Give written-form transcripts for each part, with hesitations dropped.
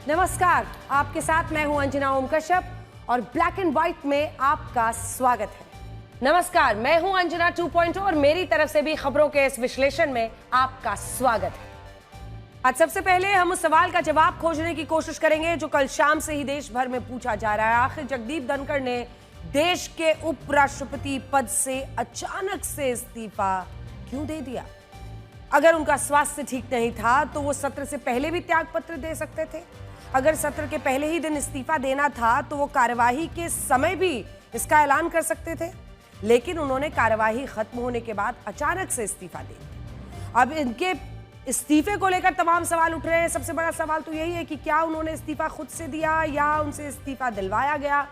नमस्कार, आपके साथ मैं हूं अंजना ओम कश्यप और ब्लैक एंड व्हाइट में आपका स्वागत है। नमस्कार, मैं हूं अंजना 2.0 और मेरी तरफ से भी खबरों के इस विश्लेषण में आपका स्वागत है। आज सबसे पहले हम उस सवाल का जवाब खोजने की कोशिश करेंगे जो कल शाम से ही देश भर में पूछा जा रहा है। आखिर जगदीप धनखड़ ने देश के उपराष्ट्रपति पद से अचानक से इस्तीफा क्यों दे दिया? अगर उनका स्वास्थ्य ठीक नहीं था तो वो सत्र से पहले भी त्यागपत्र दे सकते थे। अगर सत्र के पहले ही दिन इस्तीफा देना था तो वो कार्यवाही के समय भी इसका ऐलान कर सकते थे, लेकिन उन्होंने कार्यवाही खत्म होने के बाद अचानक से इस्तीफा दे दिया। अब इनके इस्तीफे को लेकर तमाम सवाल उठ रहे हैं। सबसे बड़ा सवाल तो यही है कि क्या उन्होंने इस्तीफा खुद से दिया या उनसे इस्तीफा दिलवाया गया।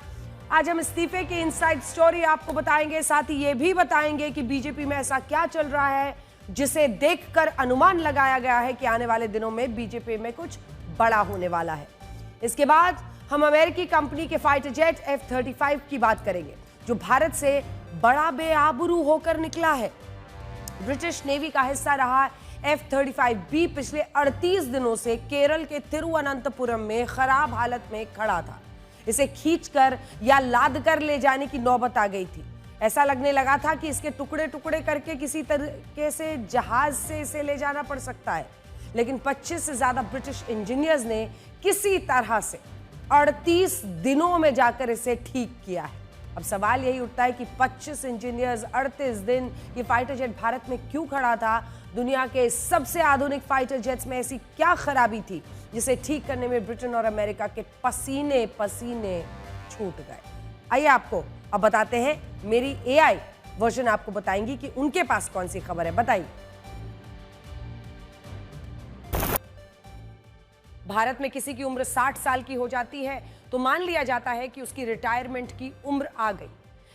आज हम इस्तीफे की इनसाइड स्टोरी आपको बताएंगे, साथ ही ये भी बताएंगे कि बीजेपी में ऐसा क्या चल रहा है जिसे देखकर अनुमान लगाया गया है कि आने वाले दिनों में बीजेपी में कुछ बड़ा होने वाला है। इसके बाद हम अमेरिकी कंपनी के फाइटर जेट F-35 की बात करेंगे जो भारत से बड़ा बेआबरू होकर निकला है। ब्रिटिश नेवी का हिस्सा रहा F-35B पिछले 38 दिनों से केरल के तिरुवनंतपुरम में खराब हालत में खड़ा था। इसे खींचकर या लाद कर ले जाने की नौबत आ गई थी। ऐसा लगने लगा था कि इसके टुकड़े टुकड़े करके किसी तरीके से जहाज से इसे ले जाना पड़ सकता है, लेकिन 25 से ज्यादा ब्रिटिश इंजीनियर्स ने किसी तरह से 38 दिनों में जाकर इसे ठीक किया है। अब सवाल यही उठता है कि 25 इंजीनियर्स 38 दिन ये फाइटर जेट भारत में क्यों खड़ा था? दुनिया के सबसे आधुनिक फाइटर जेट्स में ऐसी क्या खराबी थी जिसे ठीक करने में ब्रिटेन और अमेरिका के पसीने पसीने छूट गए? आइए आपको अब बताते हैं, मेरी AI वर्जन आपको बताएंगी कि उनके पास कौन सी खबर है। बताइए। भारत में किसी की उम्र 60 साल की हो जाती है तो मान लिया जाता है कि उसकी रिटायरमेंट की उम्र आ गई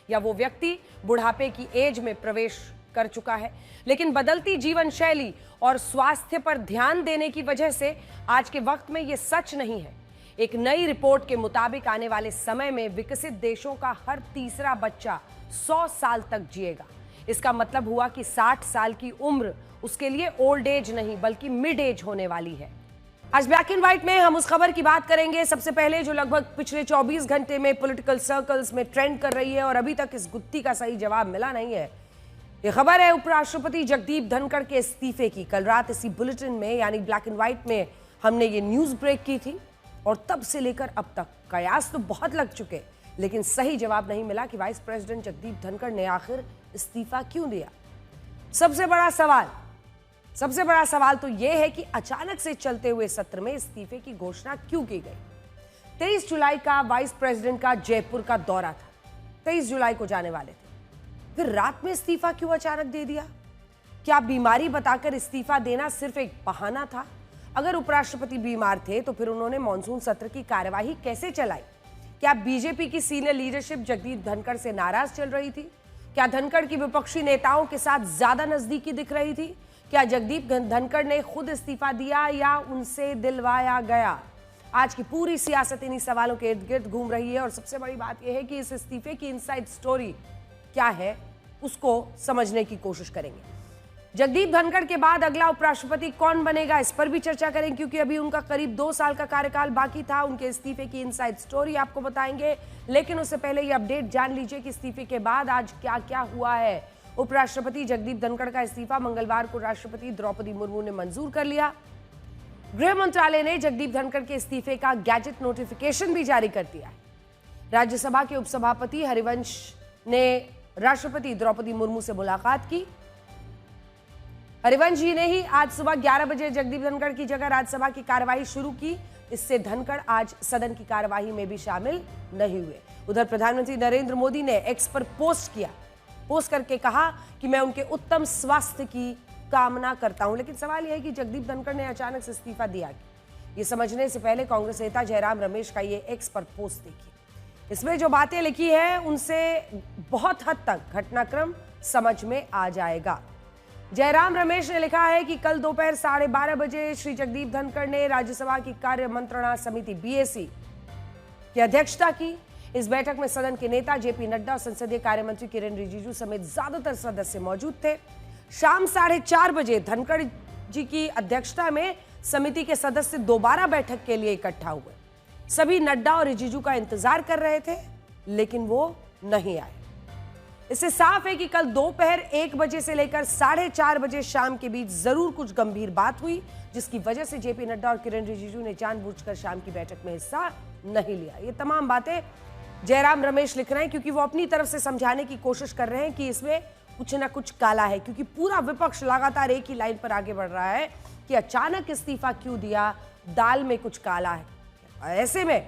या वो व्यक्ति बुढ़ापे की एज में प्रवेश कर चुका है। लेकिन बदलती जीवन शैली और स्वास्थ्य पर ध्यान देने की वजह से आज के वक्त में ये सच नहीं है। एक नई रिपोर्ट के मुताबिक आने वाले समय में विकसित देशों का हर तीसरा बच्चा 100 साल तक जिएगा। इसका मतलब हुआ कि 60 साल की उम्र उसके लिए ओल्ड एज नहीं बल्कि मिड एज होने वाली है। आज ब्लैक एंड व्हाइट में हम उस खबर की बात करेंगे सबसे पहले जो लगभग पिछले 24 घंटे में पॉलिटिकल सर्कल्स में ट्रेंड कर रही है और अभी तक इस गुत्थी का सही जवाब मिला नहीं है। यह खबर है उपराष्ट्रपति जगदीप धनखड़ के इस्तीफे की। कल रात इसी बुलेटिन में यानी ब्लैक एंड व्हाइट में हमने ये न्यूज ब्रेक की थी और तब से लेकर अब तक कयास तो बहुत लग चुके, लेकिन सही जवाब नहीं मिला कि वाइस प्रेसिडेंट जगदीप धनखड़ ने आखिर इस्तीफा क्यों दिया। सबसे बड़ा सवाल तो यह है कि अचानक से चलते हुए सत्र में इस्तीफे की घोषणा क्यों की गई। 23 जुलाई का वाइस प्रेसिडेंट का जयपुर का दौरा था, 23 जुलाई को जाने वाले थे, फिर रात में इस्तीफा क्यों अचानक दे दिया? क्या बीमारी बताकर इस्तीफा देना सिर्फ एक बहाना था? अगर उपराष्ट्रपति बीमार थे तो फिर उन्होंने मॉनसून सत्र की कार्यवाही कैसे चलाई? क्या बीजेपी की सीनियर लीडरशिप जगदीप धनखड़ से नाराज चल रही थी? क्या धनखड़ की विपक्षी नेताओं के साथ ज्यादा नजदीकी दिख रही थी? क्या जगदीप धनखड़ ने खुद इस्तीफा दिया या उनसे दिलवाया गया? आज की पूरी सियासत इन्हीं सवालों के इर्द गिर्द घूम रही है और सबसे बड़ी बात यह है कि इस इस्तीफे की इनसाइड स्टोरी क्या है उसको समझने की कोशिश करेंगे। जगदीप धनखड़ के बाद अगला उपराष्ट्रपति कौन बनेगा इस पर भी चर्चा करें, क्योंकि अभी उनका करीब 2 साल का कार्यकाल बाकी था। उनके इस्तीफे की इनसाइड स्टोरी आपको बताएंगे, लेकिन उससे पहले ये अपडेट जान लीजिए कि इस्तीफे के बाद आज क्या क्या हुआ है। उपराष्ट्रपति जगदीप धनखड़ का इस्तीफा मंगलवार को राष्ट्रपति द्रौपदी मुर्मू ने मंजूर कर लिया। गृह मंत्रालय ने जगदीप धनखड़ के इस्तीफे का गैजेट नोटिफिकेशन भी जारी कर दिया है। राज्यसभा के उपसभापति हरिवंश ने राष्ट्रपति द्रौपदी मुर्मू से मुलाकात की। हरिवंश जी ने ही आज सुबह 11 बजे जगदीप धनखड़ की जगह राज्यसभा की कार्यवाही शुरू की। इससे धनखड़ आज सदन की कार्यवाही में भी शामिल नहीं हुए। उधर प्रधानमंत्री नरेंद्र मोदी ने एक्स पर पोस्ट करके कहा कि मैं उनके उत्तम स्वास्थ्य की कामना करता हूं। लेकिन सवाल यह है कि जगदीप धनखड़ ने अचानक से इस्तीफा दिया। ये समझने से पहले कांग्रेस नेता जयराम रमेश का ये एक्स पर पोस्ट देखिए। इसमें जो बातें लिखी है उनसे बहुत हद तक घटनाक्रम समझ में आ जाएगा। जयराम रमेश ने लिखा है कि कल दोपहर 12:30 बजे श्री जगदीप धनखड़ ने राज्यसभा की कार्य मंत्रणा समिति BAC की अध्यक्षता की। इस बैठक में सदन के नेता JP नड्डा और संसदीय कार्य मंत्री किरेन रिजिजू समेत ज्यादातर सदस्य मौजूद थे। शाम 4:30 बजे धनखड़ जी की अध्यक्षता में समिति के सदस्य दोबारा बैठक के लिए इकट्ठा हुए। सभी नड्डा और रिजिजू का इंतजार कर रहे थे, लेकिन वो नहीं आए। इससे साफ है कि कल दोपहर 1 बजे से लेकर 4:30 बजे शाम के बीच जरूर कुछ गंभीर बात हुई, जिसकी वजह से जेपी नड्डा और किरेन रिजिजू ने जानबूझकर शाम की बैठक में हिस्सा नहीं लिया। ये तमाम बातें जयराम रमेश लिख रहे हैं, क्योंकि वो अपनी तरफ से समझाने की कोशिश कर रहे हैं कि इसमें कुछ ना कुछ काला है, क्योंकि पूरा विपक्ष लगातार एक ही लाइन पर आगे बढ़ रहा है कि अचानक इस्तीफा क्यों दिया, दाल में कुछ काला है। ऐसे में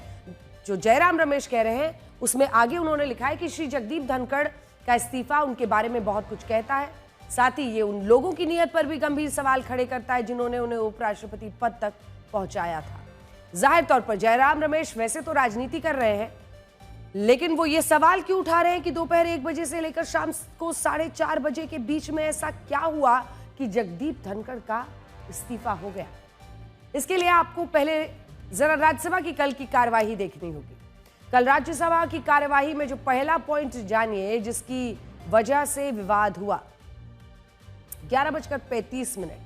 जो जयराम रमेश कह रहे हैं उसमें आगे उन्होंने लिखा है कि श्री जगदीप धनखड़ का इस्तीफा उनके बारे में बहुत कुछ कहता है, साथ ही ये उन लोगों की नीयत पर भी गंभीर सवाल खड़े करता है जिन्होंने उन्हें उपराष्ट्रपति पद तक पहुंचाया था। जाहिर तौर पर जयराम रमेश वैसे तो राजनीति कर रहे हैं, लेकिन वो ये सवाल क्यों उठा रहे हैं कि दोपहर 1 बजे से लेकर शाम को 4:30 बजे के बीच में ऐसा क्या हुआ कि जगदीप धनखड़ का इस्तीफा हो गया। इसके लिए आपको पहले जरा राज्यसभा की कल की कार्यवाही देखनी होगी। कल राज्यसभा की कार्यवाही में जो पहला पॉइंट जानिए जिसकी वजह से विवाद हुआ, 11:35,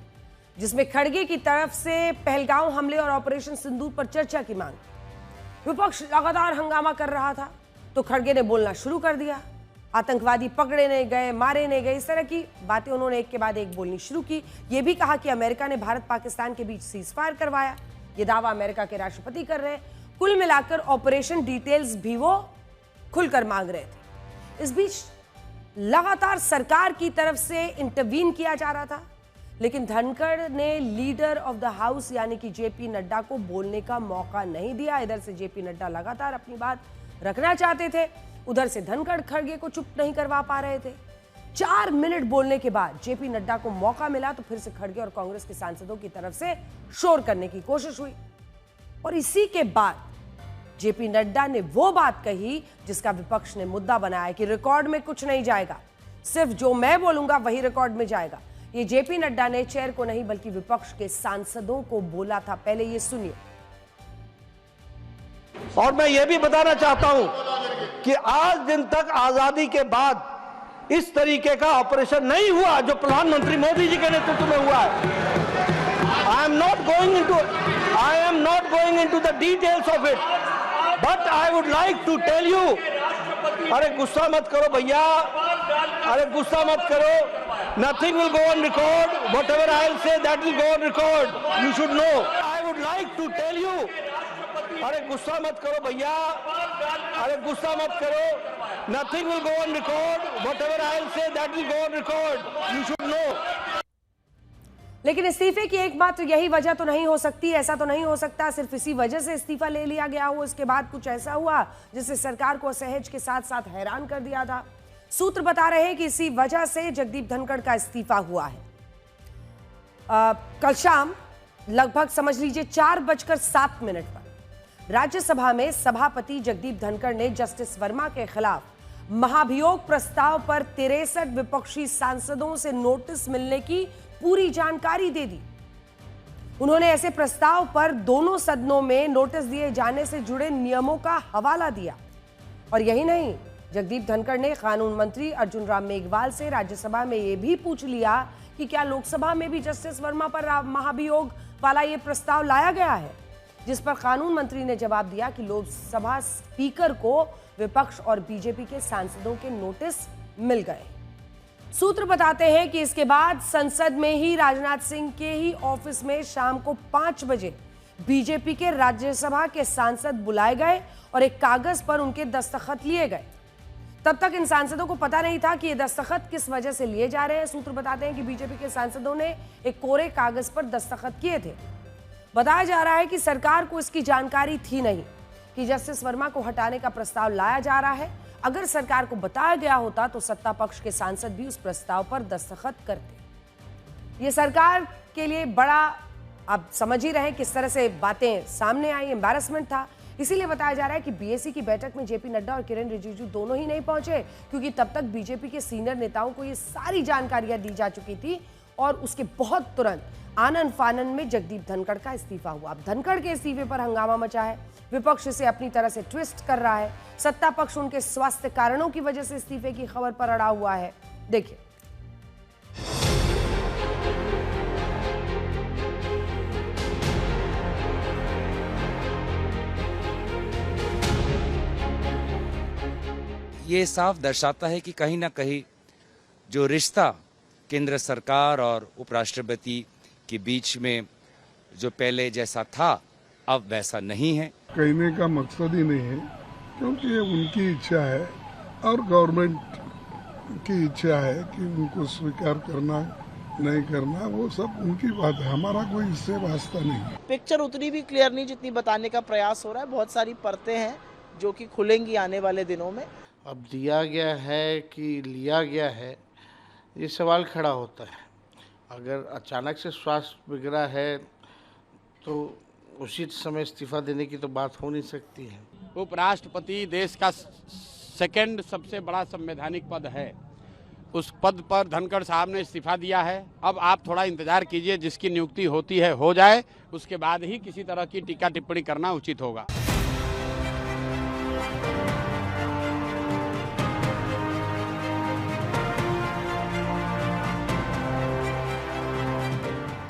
जिसमें खड़गे की तरफ से पहलगांव हमले और ऑपरेशन सिंदूर पर चर्चा की मांग। विपक्ष लगातार हंगामा कर रहा था तो खड़गे ने बोलना शुरू कर दिया। आतंकवादी पकड़े नहीं गए, मारे नहीं गए, इस तरह की बातें उन्होंने एक के बाद एक बोलनी शुरू की। यह भी कहा कि अमेरिका ने भारत पाकिस्तान के बीच सीजफायर करवाया। यह दावा अमेरिका के राष्ट्रपति कर रहे हैं। कुल मिलाकर ऑपरेशन डिटेल्स भी वो खुलकर मांग रहे थे। इस बीच लगातार सरकार की तरफ से इंटरवीन किया जा रहा था, लेकिन धनखड़ ने लीडर ऑफ द हाउस यानी कि जेपी नड्डा को बोलने का मौका नहीं दिया। इधर से जेपी नड्डा लगातार अपनी बात रखना चाहते थे, उधर से धनखड़ खड़गे को चुप नहीं करवा पा रहे थे। 4 मिनट बोलने के बाद जेपी नड्डा को मौका मिला तो फिर से खड़गे और कांग्रेस के सांसदों की तरफ से शोर करने की कोशिश हुई, और इसी के बाद जेपी नड्डा ने वो बात कही जिसका विपक्ष ने मुद्दा बनाया कि रिकॉर्ड में कुछ नहीं जाएगा, सिर्फ जो मैं बोलूंगा वही रिकॉर्ड में जाएगा। ये जेपी नड्डा ने चेयर को नहीं बल्कि विपक्ष के सांसदों को बोला था। पहले ये सुनिए। और मैं ये भी बताना चाहता हूं कि आज दिन तक आजादी के बाद इस तरीके का ऑपरेशन नहीं हुआ जो प्रधानमंत्री मोदी जी के नेतृत्व में हुआ है। I am not going into the details of it, but I would like to tell you. अरे गुस्सा मत करो भैया, अरे गुस्सा मत करो। Nothing will go on record. Whatever I'll say, that will go on record. You should know. I would like to tell you. अरे गुस्सा मत करो भैया, अरे गुस्सा मत करो। Nothing will go on record. Whatever I'll say, that will go on record. You should know. लेकिन इस्तीफे की एक बात तो यही वजह तो नहीं हो सकती, ऐसा तो नहीं हो सकता सिर्फ इसी वजह से इस्तीफा ले लिया गया हो, इसके बाद कुछ ऐसा हुआ जिससे सरकार को असहज के साथ साथ हैरान कर दिया था। सूत्र बता रहे हैं कि इसी वजह से जगदीप धनखड़ का इस्तीफा हुआ है। कल शाम लगभग समझ लीजिए 4:07 पर राज्यसभा में सभापति जगदीप धनखड़ ने जस्टिस वर्मा के खिलाफ महाभियोग प्रस्ताव पर 63 विपक्षी सांसदों से नोटिस मिलने की पूरी जानकारी दे दी। उन्होंने ऐसे प्रस्ताव पर दोनों सदनों में नोटिस दिए जाने से जुड़े नियमों का हवाला दिया। और यही नहीं, जगदीप धनखड़ ने कानून मंत्री अर्जुन राम मेघवाल से राज्यसभा में यह भी पूछ लिया कि क्या लोकसभा में भी जस्टिस वर्मा पर महाभियोग वाला यह प्रस्ताव लाया गया है, जिस पर कानून मंत्री ने जवाब दिया कि लोकसभा स्पीकर को विपक्ष और बीजेपी के सांसदों के नोटिस मिल गए। सूत्र बताते हैं कि इसके बाद संसद में ही राजनाथ सिंह के ही ऑफिस में शाम को 5 बजे बीजेपी के राज्यसभा के सांसद बुलाए गए और एक कागज पर उनके दस्तखत लिए गए। तब तक इन सांसदों को पता नहीं था कि ये दस्तखत किस वजह से लिए जा रहे हैं। सूत्र बताते हैं कि बीजेपी के सांसदों ने एक कोरे कागज पर दस्तखत किए थे। बताया जा रहा है कि सरकार को इसकी जानकारी थी नहीं कि जस्टिस वर्मा को हटाने का प्रस्ताव लाया जा रहा है। अगर सरकार को बताया गया होता तो सत्ता पक्ष के सांसद भी उस प्रस्ताव पर दस्तखत करते। ये सरकार के लिए बड़ा, आप समझ ही रहे किस तरह से बातें सामने आई, एम्बैरेसमेंट था। इसीलिए बताया जा रहा है कि बीएससी की बैठक में जेपी नड्डा और किरेन रिजिजू दोनों ही नहीं पहुंचे, क्योंकि तब तक बीजेपी के सीनियर नेताओं को ये सारी जानकारियां दी जा चुकी थी और उसके बहुत तुरंत आनन फानन में जगदीप धनखड़ का इस्तीफा हुआ। अब धनखड़ के इस्तीफे पर हंगामा मचा है, विपक्ष इसे अपनी तरह से ट्विस्ट कर रहा है। सत्ता पक्ष उनके स्वास्थ्य कारणों की वजह से इस्तीफे की खबर पर अड़ा हुआ है। देखिए, ये साफ दर्शाता है कि कहीं ना कहीं जो रिश्ता केंद्र सरकार और उपराष्ट्रपति के बीच में जो पहले जैसा था अब वैसा नहीं है। कहने का मकसद ही नहीं है, क्योंकि ये उनकी इच्छा है और गवर्नमेंट की इच्छा है कि उनको स्वीकार करना नहीं करना, वो सब उनकी बात है, हमारा कोई इससे वास्ता नहीं। पिक्चर उतनी भी क्लियर नहीं जितनी बताने का प्रयास हो रहा है। बहुत सारी परतें हैं जो कि खुलेंगी आने वाले दिनों में। अब दिया गया है कि लिया गया है, ये सवाल खड़ा होता है। अगर अचानक से स्वास्थ्य बिगड़ा है तो उसी समय इस्तीफा देने की तो बात हो नहीं सकती है। उपराष्ट्रपति देश का सेकंड सबसे बड़ा संवैधानिक पद है, उस पद पर धनखड़ साहब ने इस्तीफा दिया है। अब आप थोड़ा इंतजार कीजिए, जिसकी नियुक्ति होती है हो जाए, उसके बाद ही किसी तरह की टीका टिप्पणी करना उचित होगा।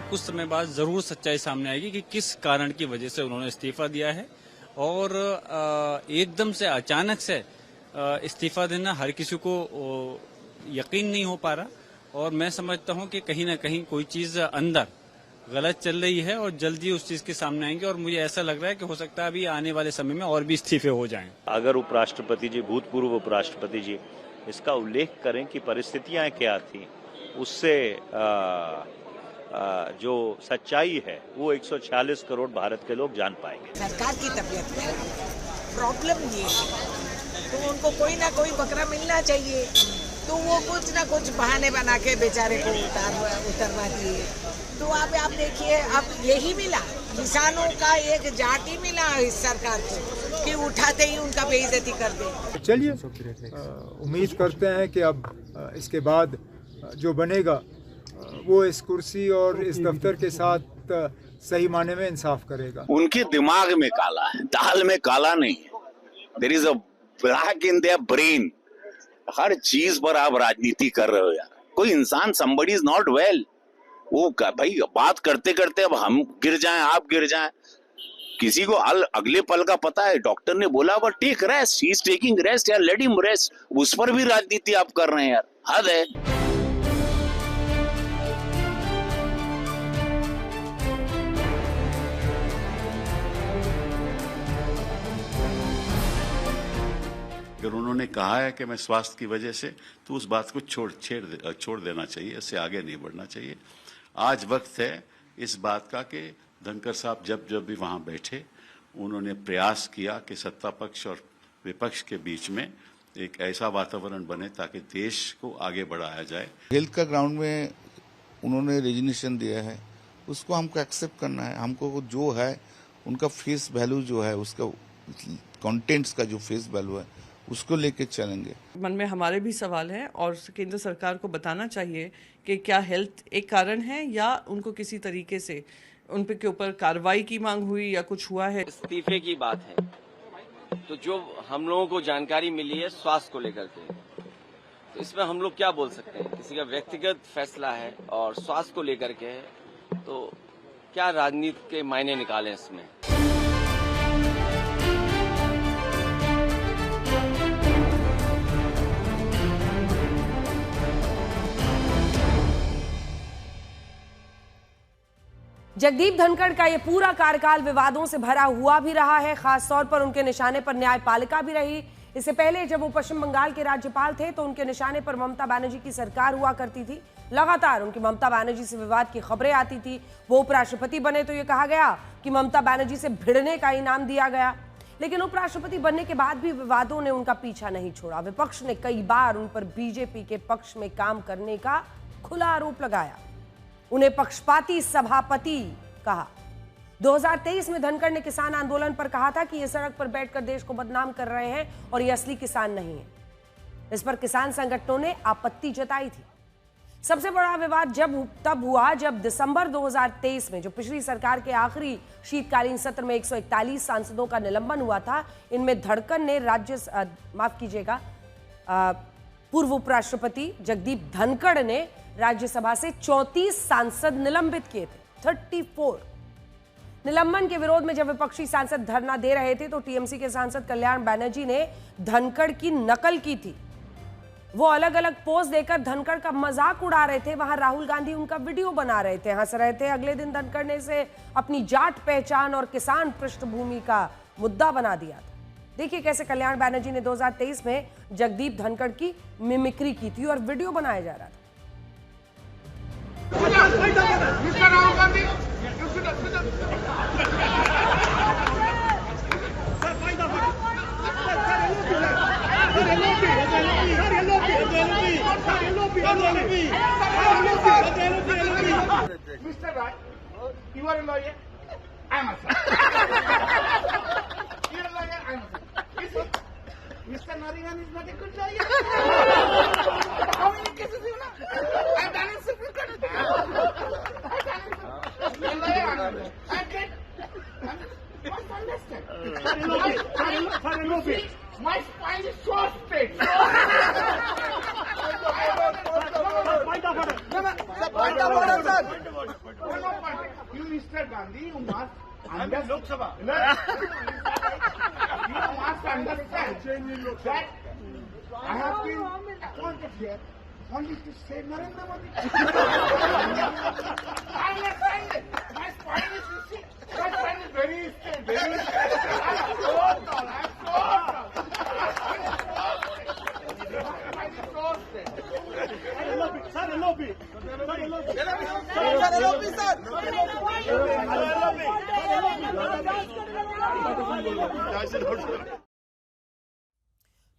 कुछ समय बाद जरूर सच्चाई सामने आएगी कि किस कारण की वजह से उन्होंने इस्तीफा दिया है। और एकदम से अचानक से इस्तीफा देना हर किसी को यकीन नहीं हो पा रहा, और मैं समझता हूं कि कहीं ना कहीं कोई चीज अंदर गलत चल रही है और जल्दी उस चीज के सामने आएंगे। और मुझे ऐसा लग रहा है कि हो सकता है अभी आने वाले समय में और भी इस्तीफे हो जाएं। अगर उपराष्ट्रपति जी, भूतपूर्व उपराष्ट्रपति जी इसका उल्लेख करें कि परिस्थितियां क्या थी, उससे जो सच्चाई है वो 146 करोड़ भारत के लोग जान पाएंगे। सरकार की तबीयत में प्रॉब्लम ये है तो उनको कोई ना कोई बकरा मिलना चाहिए, तो वो कुछ ना कुछ बहाने बना के बेचारे को उतरवा दिए। तो आप देखिए, अब यही मिला, किसानों का एक जाति मिला इस सरकार को कि उठाते ही उनका बेइज्जती कर दे। चलिए उम्मीद करते हैं कि अब इसके बाद जो बनेगा वो इस कुर्सी और इस दफ्तर के साथ सही माने में इंसाफ करेगा। उनके दिमाग में काला है, दाल में काला नहीं है। There is a black in their brain. हर चीज पर आप राजनीति कर रहे हो यार। कोई इंसान, somebody is not well, वो भाई बात करते करते अब हम गिर जाएं, आप गिर जाएं, किसी को अगले पल का पता है। डॉक्टर ने बोला but take rest, he is taking rest यार, लेट हिम रेस्ट। उस पर भी राजनीति आप कर रहे हैं यार, हद है। अगर उन्होंने कहा है कि मैं स्वास्थ्य की वजह से, तो उस बात को छोड़ देना चाहिए, इससे आगे नहीं बढ़ना चाहिए। आज वक्त है इस बात का कि धनखड़ साहब जब भी वहां बैठे, उन्होंने प्रयास किया कि सत्ता पक्ष और विपक्ष के बीच में एक ऐसा वातावरण बने ताकि देश को आगे बढ़ाया जाए। हेल्थ का ग्राउंड में उन्होंने रेजिग्नेशन दिया है, उसको हमको एक्सेप्ट करना है। हमको जो है उनका फेस वैल्यू जो है, उसका कंटेंट्स का जो फेस वैल्यू है, उसको लेके चलेंगे। मन में हमारे भी सवाल हैं और केंद्र सरकार को बताना चाहिए कि क्या हेल्थ एक कारण है या उनको किसी तरीके से उन पे के ऊपर कार्रवाई की मांग हुई या कुछ हुआ है। इस्तीफे की बात है तो जो हम लोगों को जानकारी मिली है स्वास्थ्य को लेकर के, तो इसमें हम लोग क्या बोल सकते हैं, किसी का व्यक्तिगत फैसला है और स्वास्थ्य को लेकर के है, तो क्या राजनीति के मायने निकालें इसमें। जगदीप धनखड़ का ये पूरा कार्यकाल विवादों से भरा हुआ भी रहा है, खासतौर पर उनके निशाने पर न्यायपालिका भी रही। इससे पहले जब वो पश्चिम बंगाल के राज्यपाल थे तो उनके निशाने पर ममता बनर्जी की सरकार हुआ करती थी। लगातार उनकी ममता बनर्जी से विवाद की खबरें आती थी। वो उपराष्ट्रपति बने तो ये कहा गया कि ममता बनर्जी से भिड़ने का इनाम दिया गया, लेकिन उपराष्ट्रपति बनने के बाद भी विवादों ने उनका पीछा नहीं छोड़ा। विपक्ष ने कई बार उन पर बीजेपी के पक्ष में काम करने का खुला आरोप लगाया, उन्हें पक्षपाती सभापति कहा। 2023 में धनखड़ ने किसान आंदोलन पर कहा था कि ये सड़क पर बैठकर देश को बदनाम कर रहे हैं और ये असली किसान नहीं है। इस पर किसान संगठनों ने आपत्ति जताई थी। सबसे बड़ा विवाद तब हुआ जब दिसंबर 2023 में, जो पिछली सरकार के आखिरी शीतकालीन सत्र में 141 सांसदों का निलंबन हुआ था, इनमें पूर्व उपराष्ट्रपति जगदीप धनखड़ ने राज्यसभा से 34 सांसद निलंबित किए थे, 34। निलंबन के विरोध में जब विपक्षी सांसद धरना दे रहे थे तो टीएमसी के सांसद कल्याण बनर्जी ने धनखड़ की नकल की थी। वो अलग अलग पोज देकर धनखड़ का मजाक उड़ा रहे थे। वहां राहुल गांधी उनका वीडियो बना रहे थे, हंस रहे थे। अगले दिन धनखड़ ने इसे अपनी जाट पहचान और किसान पृष्ठभूमि का मुद्दा बना दिया था। देखिए कैसे कल्याण बनर्जी ने 2023 में जगदीप धनखड़ की मिमिक्री की थी और वीडियो बनाया जा रहा था। Mr. Rai, you are a lawyer. I am a lawyer. You are a lawyer. I am a lawyer. Mr. Nariman is not a good lawyer. How many cases you know? I have done in Supreme Court. You are a lawyer. I am a lawyer. I am dead. Must understand. My spine is so straight. You, Mr. Gandhi, you must understand. You must understand that I have been appointed here only to save Narendra Modi. I understand it. My spine is straight. My spine is very straight. Very straight. I'm so tall. I'm so tall.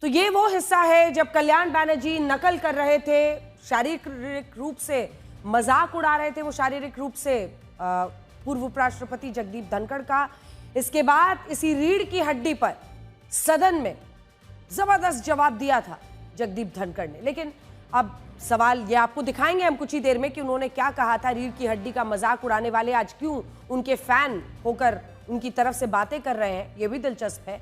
तो ये वो हिस्सा है जब कल्याण बनर्जी नकल कर रहे थे, शारीरिक रूप से मजाक उड़ा रहे थे। वो शारीरिक रूप से पूर्व उपराष्ट्रपति जगदीप धनखड़ का। इसके बाद इसी रीढ़ की हड्डी पर सदन में जबरदस्त जवाब दिया था जगदीप धनखड़ ने। लेकिन अब सवाल ये आपको दिखाएंगे हम कुछ ही देर में कि उन्होंने क्या कहा था। रीढ़ की हड्डी का मजाक उड़ाने वाले आज क्यों उनके फैन होकर उनकी तरफ से बातें कर रहे हैं, ये भी दिलचस्प है।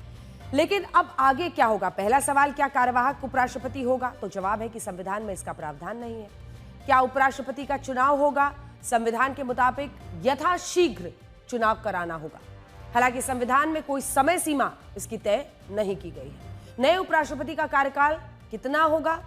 लेकिन अब आगे क्या होगा? पहला सवाल, क्या कार्यवाहक उपराष्ट्रपति होगा? तो जवाब है कि संविधान में इसका प्रावधान नहीं है। क्या उपराष्ट्रपति का चुनाव होगा? संविधान के मुताबिक यथाशीघ्र चुनाव कराना होगा। हालांकि संविधान में कोई समय सीमा इसकी तय नहीं की गई है। नए उपराष्ट्रपति का कार्यकाल कितना होगा?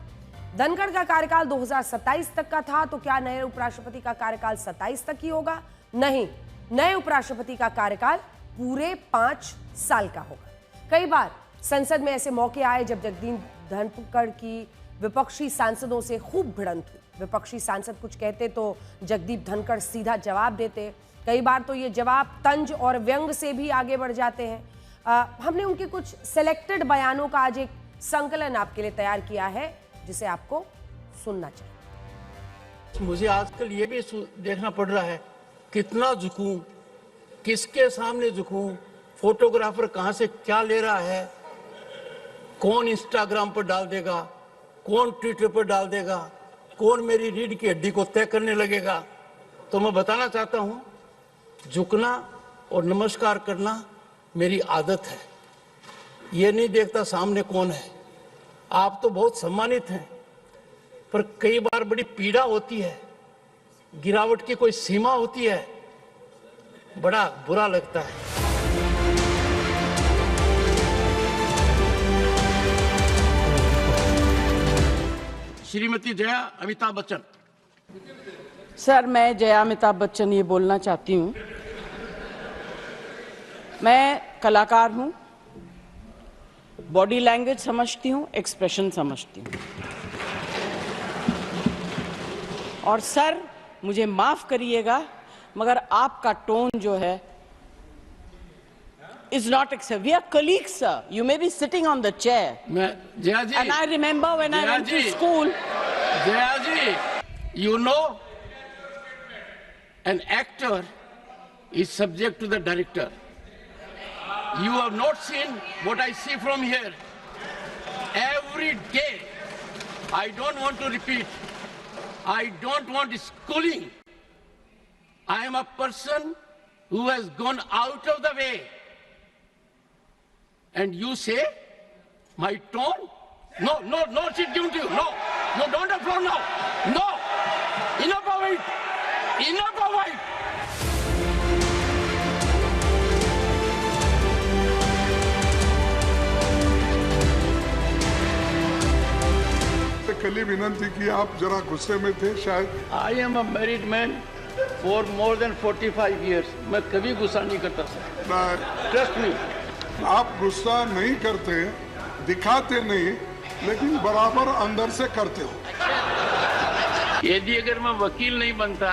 धनखड़ का कार्यकाल 2027 तक का था, तो क्या नए उपराष्ट्रपति का कार्यकाल 27 तक ही होगा? नहीं, नए उपराष्ट्रपति का कार्यकाल पूरे 5 साल का होगा। कई बार संसद में ऐसे मौके आए जब जगदीप धनखड़ की विपक्षी सांसदों से खूब भिड़ंत हुई। विपक्षी सांसद कुछ कहते तो जगदीप धनखड़ सीधा जवाब देते। कई बार तो ये जवाब तंज और व्यंग से भी आगे बढ़ जाते हैं। हमने उनके कुछ सिलेक्टेड बयानों का आज एक संकलन आपके लिए तैयार किया है, जिसे आपको सुनना चाहिए। मुझे आजकल ये भी देखना पड़ रहा है कितना झुकूं, किसके सामने झुकूं, फोटोग्राफर कहां से क्या ले रहा है, कौन इंस्टाग्राम पर डाल देगा, कौन ट्विटर पर डाल देगा, कौन मेरी रीढ़ की हड्डी को तय करने लगेगा। तो मैं बताना चाहता हूं, झुकना और नमस्कार करना मेरी आदत है। ये नहीं देखता सामने कौन है। आप तो बहुत सम्मानित हैं, पर कई बार बड़ी पीड़ा होती है, गिरावट की कोई सीमा होती है, बड़ा बुरा लगता है। श्रीमती जया अमिताभ बच्चन। सर, मैं जया अमिताभ बच्चन ये बोलना चाहती हूँ, मैं कलाकार हूँ, बॉडी लैंग्वेज समझती हूँ, एक्सप्रेशन समझती हूँ। और सर, मुझे माफ करिएगा, मगर आपका टोन जो है is not acceptable. We are colleagues, sir. You may be sitting on the chair. Jaya ji, and I remember when I went to school. Jaya ji, you know, an actor is subject to the director. You have not seen what I see from here. Every day, I don't want to repeat. I don't want schooling. I am a person who has gone out of the way. And you say, my tone? No, no, no, she's given to you. No, no, don't applaud now. No, enough of it. Enough of it. पहली विनंती की, आप जरा गुस्से में थे शायद। I am a married man for more than 45 years। मैं कभी गुस्सा नहीं करता सर, ट्रस्ट मी। आप गुस्सा नहीं करते, दिखाते नहीं, लेकिन बराबर अंदर से करते हो। यदि अगर मैं वकील नहीं बनता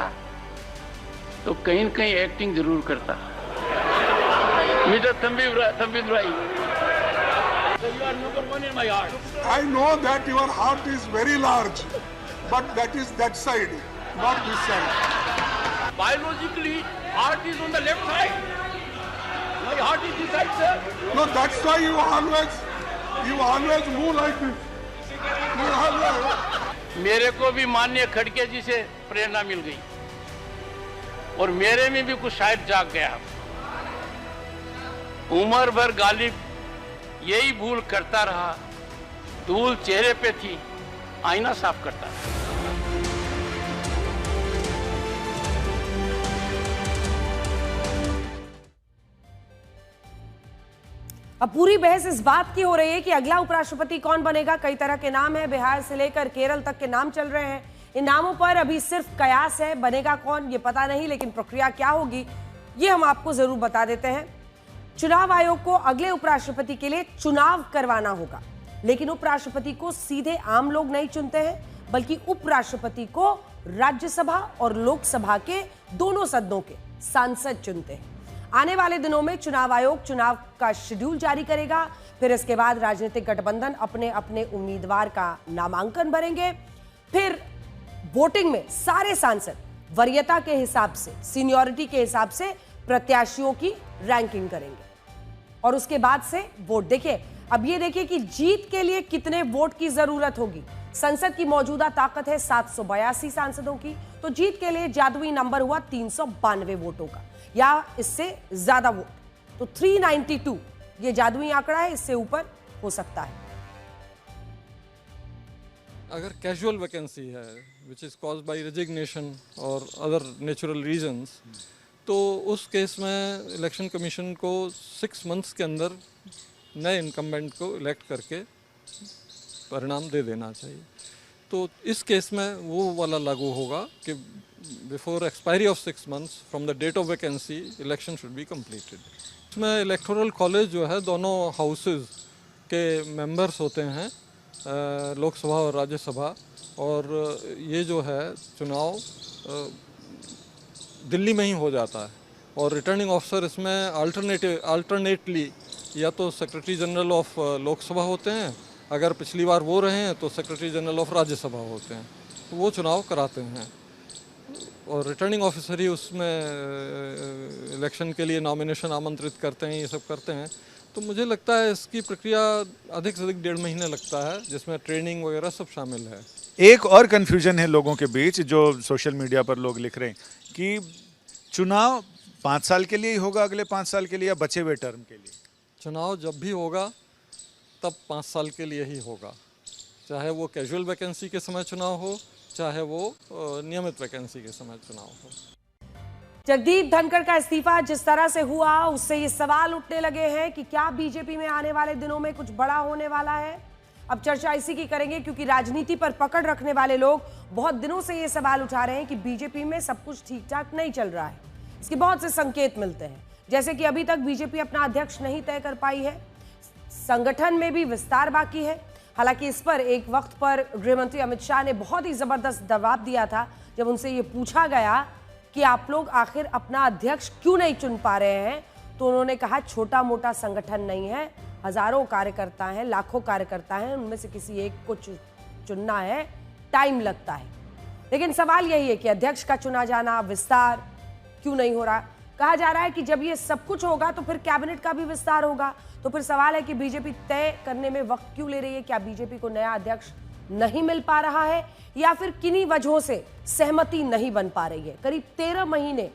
तो कहीं न कहीं एक्टिंग जरूर करता। मिस्टर तंबीर भाई, you are number one in my heart. I know that your heart is very large, but that is that side, not this side. Biologically, heart is on the left side. My heart is this side, sir. No, that's why you always move like this. You always... मेरे को भी माननीय खड़गे जी से प्रेरणा मिल गई और मेरे में भी कुछ शायद जाग गया। उम्र भर गालिब यही भूल करता रहा, धूल चेहरे पे थी, आईना साफ करता रहा। अब पूरी बहस इस बात की हो रही है कि अगला उपराष्ट्रपति कौन बनेगा। कई तरह के नाम है, बिहार से लेकर केरल तक के नाम चल रहे हैं। इन नामों पर अभी सिर्फ कयास है, बनेगा कौन ये पता नहीं, लेकिन प्रक्रिया क्या होगी ये हम आपको जरूर बता देते हैं। चुनाव आयोग को अगले उपराष्ट्रपति के लिए चुनाव करवाना होगा, लेकिन उपराष्ट्रपति को सीधे आम लोग नहीं चुनते हैं, बल्कि उपराष्ट्रपति को राज्यसभा और लोकसभा के दोनों सदनों के सांसद चुनते हैं। आने वाले दिनों में चुनाव आयोग चुनाव का शेड्यूल जारी करेगा, फिर इसके बाद राजनीतिक गठबंधन अपने अपने उम्मीदवार का नामांकन भरेंगे, फिर वोटिंग में सारे सांसद वरीयता के हिसाब से, सीनियरिटी के हिसाब से प्रत्याशियों की रैंकिंग करेंगे और उसके बाद से वोट। देखिए, अब ये देखिए कि जीत के लिए कितने वोट की जरूरत होगी। संसद की मौजूदा ताकत है 782 सांसदों की, तो जीत के लिए जादुई नंबर हुआ 392 वोटों का या इससे ज्यादा वोट। तो 392 ये जादुई आंकड़ा है, इससे ऊपर हो सकता है। अगर कैजुअल वैकेंसी है which is caused by resignation और अदर नेचुरल रीजंस, तो उस केस में इलेक्शन कमीशन को 6 मंथ्स के अंदर नए इनकम्बेंट को इलेक्ट करके परिणाम दे देना चाहिए। तो इस केस में वो वाला लागू होगा कि before expiry of 6 months from the date of vacancy election should be completed. इसमें इलेक्टोरल कॉलेज जो है दोनों हाउसेज के मेंबर्स होते हैं, लोकसभा और राज्यसभा, और ये जो है चुनाव दिल्ली में ही हो जाता है और रिटर्निंग ऑफिसर इसमें अल्टरनेटली या तो सेक्रेटरी जनरल ऑफ लोकसभा होते हैं, अगर पिछली बार वो रहे हैं तो सेक्रेटरी जनरल ऑफ राज्यसभा होते हैं, तो वो चुनाव कराते हैं और रिटर्निंग ऑफिसर ही उसमें इलेक्शन के लिए नॉमिनेशन आमंत्रित करते हैं, ये सब करते हैं। तो मुझे लगता है इसकी प्रक्रिया अधिक से अधिक 1.5 महीने लगता है, जिसमें ट्रेनिंग वगैरह सब शामिल है। एक और कन्फ्यूजन है लोगों के बीच, जो सोशल मीडिया पर लोग लिख रहे हैं कि चुनाव 5 साल के लिए ही होगा, अगले 5 साल के लिए, या बचे हुए टर्म के लिए? चुनाव जब भी होगा तब 5 साल के लिए ही होगा, चाहे वो कैजुअल वैकेंसी के समय चुनाव हो, चाहे वो नियमित वैकेंसी के समय चुनाव हो। जगदीप धनखड़ का इस्तीफा जिस तरह से हुआ, उससे ये सवाल उठने लगे हैं कि क्या बीजेपी में आने वाले दिनों में कुछ बड़ा होने वाला है। अब चर्चा इसी की करेंगे क्योंकि राजनीति पर पकड़ रखने वाले लोग बहुत दिनों से ये सवाल उठा रहे हैं कि बीजेपी में सब कुछ ठीक ठाक नहीं चल रहा है। इसके बहुत से संकेत मिलते हैं, जैसे कि अभी तक बीजेपी अपना अध्यक्ष नहीं तय कर पाई है, संगठन में भी विस्तार बाकी है। हालांकि इस पर एक वक्त पर गृहमंत्री अमित शाह ने बहुत ही जबरदस्त दबाव दिया था जब उनसे ये पूछा गया कि आप लोग आखिर अपना अध्यक्ष क्यों नहीं चुन पा रहे हैं, तो उन्होंने कहा छोटा मोटा संगठन नहीं है, हजारों कार्यकर्ता हैं, लाखों कार्यकर्ता हैं, उनमें से किसी एक को चुनना है, टाइम लगता है। लेकिन सवाल यही है कि अध्यक्ष का चुना जाना, विस्तार क्यों नहीं हो रहा। कहा जा रहा है कि जब ये सब कुछ होगा तो फिर कैबिनेट का भी विस्तार होगा। तो फिर सवाल है कि बीजेपी तय करने में वक्त क्यों ले रही है। क्या बीजेपी को नया अध्यक्ष नहीं मिल पा रहा है या फिर किन्हीं वजहों से सहमति नहीं बन पा रही है। करीब 13 महीने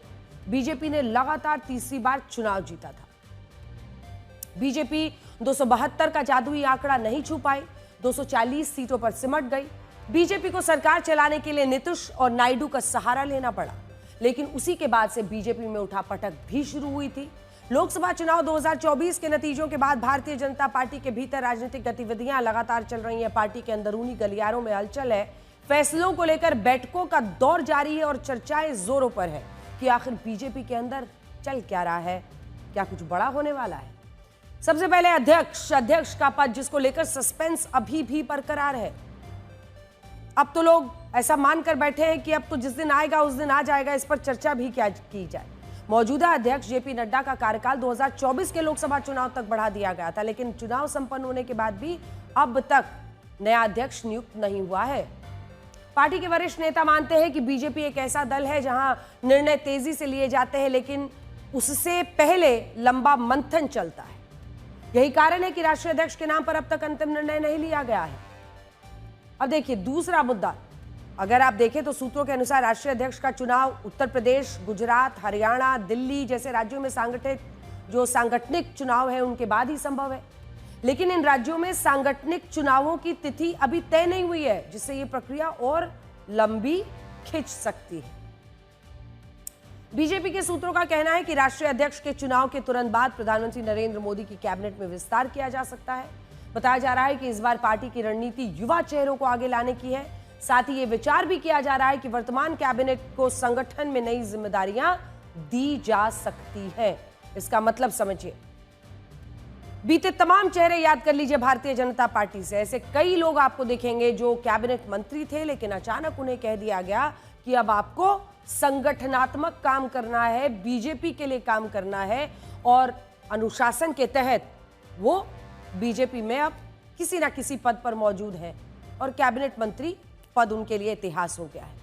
बीजेपी ने लगातार तीसरी बार चुनाव जीता था। बीजेपी 272 का जादुई आंकड़ा नहीं छू पाई, 240 सीटों पर सिमट गई। बीजेपी को सरकार चलाने के लिए नीतीश और नायडू का सहारा लेना पड़ा, लेकिन उसी के बाद से बीजेपी में उठापटक भी शुरू हुई थी। लोकसभा चुनाव 2024 के नतीजों के बाद भारतीय जनता पार्टी के भीतर राजनीतिक गतिविधियां लगातार चल रही हैं। पार्टी के अंदरूनी गलियारों में हलचल है, फैसलों को लेकर बैठकों का दौर जारी है और चर्चाएं जोरों पर है कि आखिर बीजेपी के अंदर चल क्या रहा है, क्या कुछ बड़ा होने वाला है। सबसे पहले अध्यक्ष का पद, जिसको लेकर सस्पेंस अभी भी बरकरार है। अब तो लोग ऐसा मानकर बैठे हैं कि अब तो जिस दिन आएगा उस दिन आ जाएगा, इस पर चर्चा भी क्या की जाए। मौजूदा अध्यक्ष जेपी नड्डा का कार्यकाल 2024 के लोकसभा चुनाव तक बढ़ा दिया गया था, लेकिन चुनाव संपन्न होने के बाद भी अब तक नया अध्यक्ष नियुक्त नहीं हुआ है। पार्टी के वरिष्ठ नेता मानते हैं कि बीजेपी एक ऐसा दल है जहां निर्णय तेजी से लिए जाते हैं, लेकिन उससे पहले लंबा मंथन चलता है। यही कारण है कि राष्ट्रीय अध्यक्ष के नाम पर अब तक अंतिम निर्णय नहीं लिया गया है। अब देखिए दूसरा मुद्दा, अगर आप देखें तो सूत्रों के अनुसार राष्ट्रीय अध्यक्ष का चुनाव उत्तर प्रदेश, गुजरात, हरियाणा, दिल्ली जैसे राज्यों में सांगठनिक चुनाव है उनके बाद ही संभव है। लेकिन इन राज्यों में सांगठनिक चुनावों की तिथि अभी तय नहीं हुई है, जिससे यह प्रक्रिया और लंबी खिंच सकती है। बीजेपी के सूत्रों का कहना है कि राष्ट्रीय अध्यक्ष के चुनाव के तुरंत बाद प्रधानमंत्री नरेंद्र मोदी की कैबिनेट में विस्तार किया जा सकता है। बताया जा रहा है कि इस बार पार्टी की रणनीति युवा चेहरों को आगे लाने की है। साथ ही ये विचार भी किया जा रहा है कि वर्तमान कैबिनेट को संगठन में नई जिम्मेदारियां दी जा सकती है। इसका मतलब समझिए, बीते तमाम चेहरे याद कर लीजिए भारतीय जनता पार्टी से। ऐसे कई लोग आपको देखेंगे जो कैबिनेट मंत्री थे, लेकिन अचानक उन्हें कह दिया गया कि अब आपको संगठनात्मक काम करना है, बीजेपी के लिए काम करना है, और अनुशासन के तहत वो बीजेपी में अब किसी ना किसी पद पर मौजूद है और कैबिनेट मंत्री पद उनके लिए इतिहास हो गया है।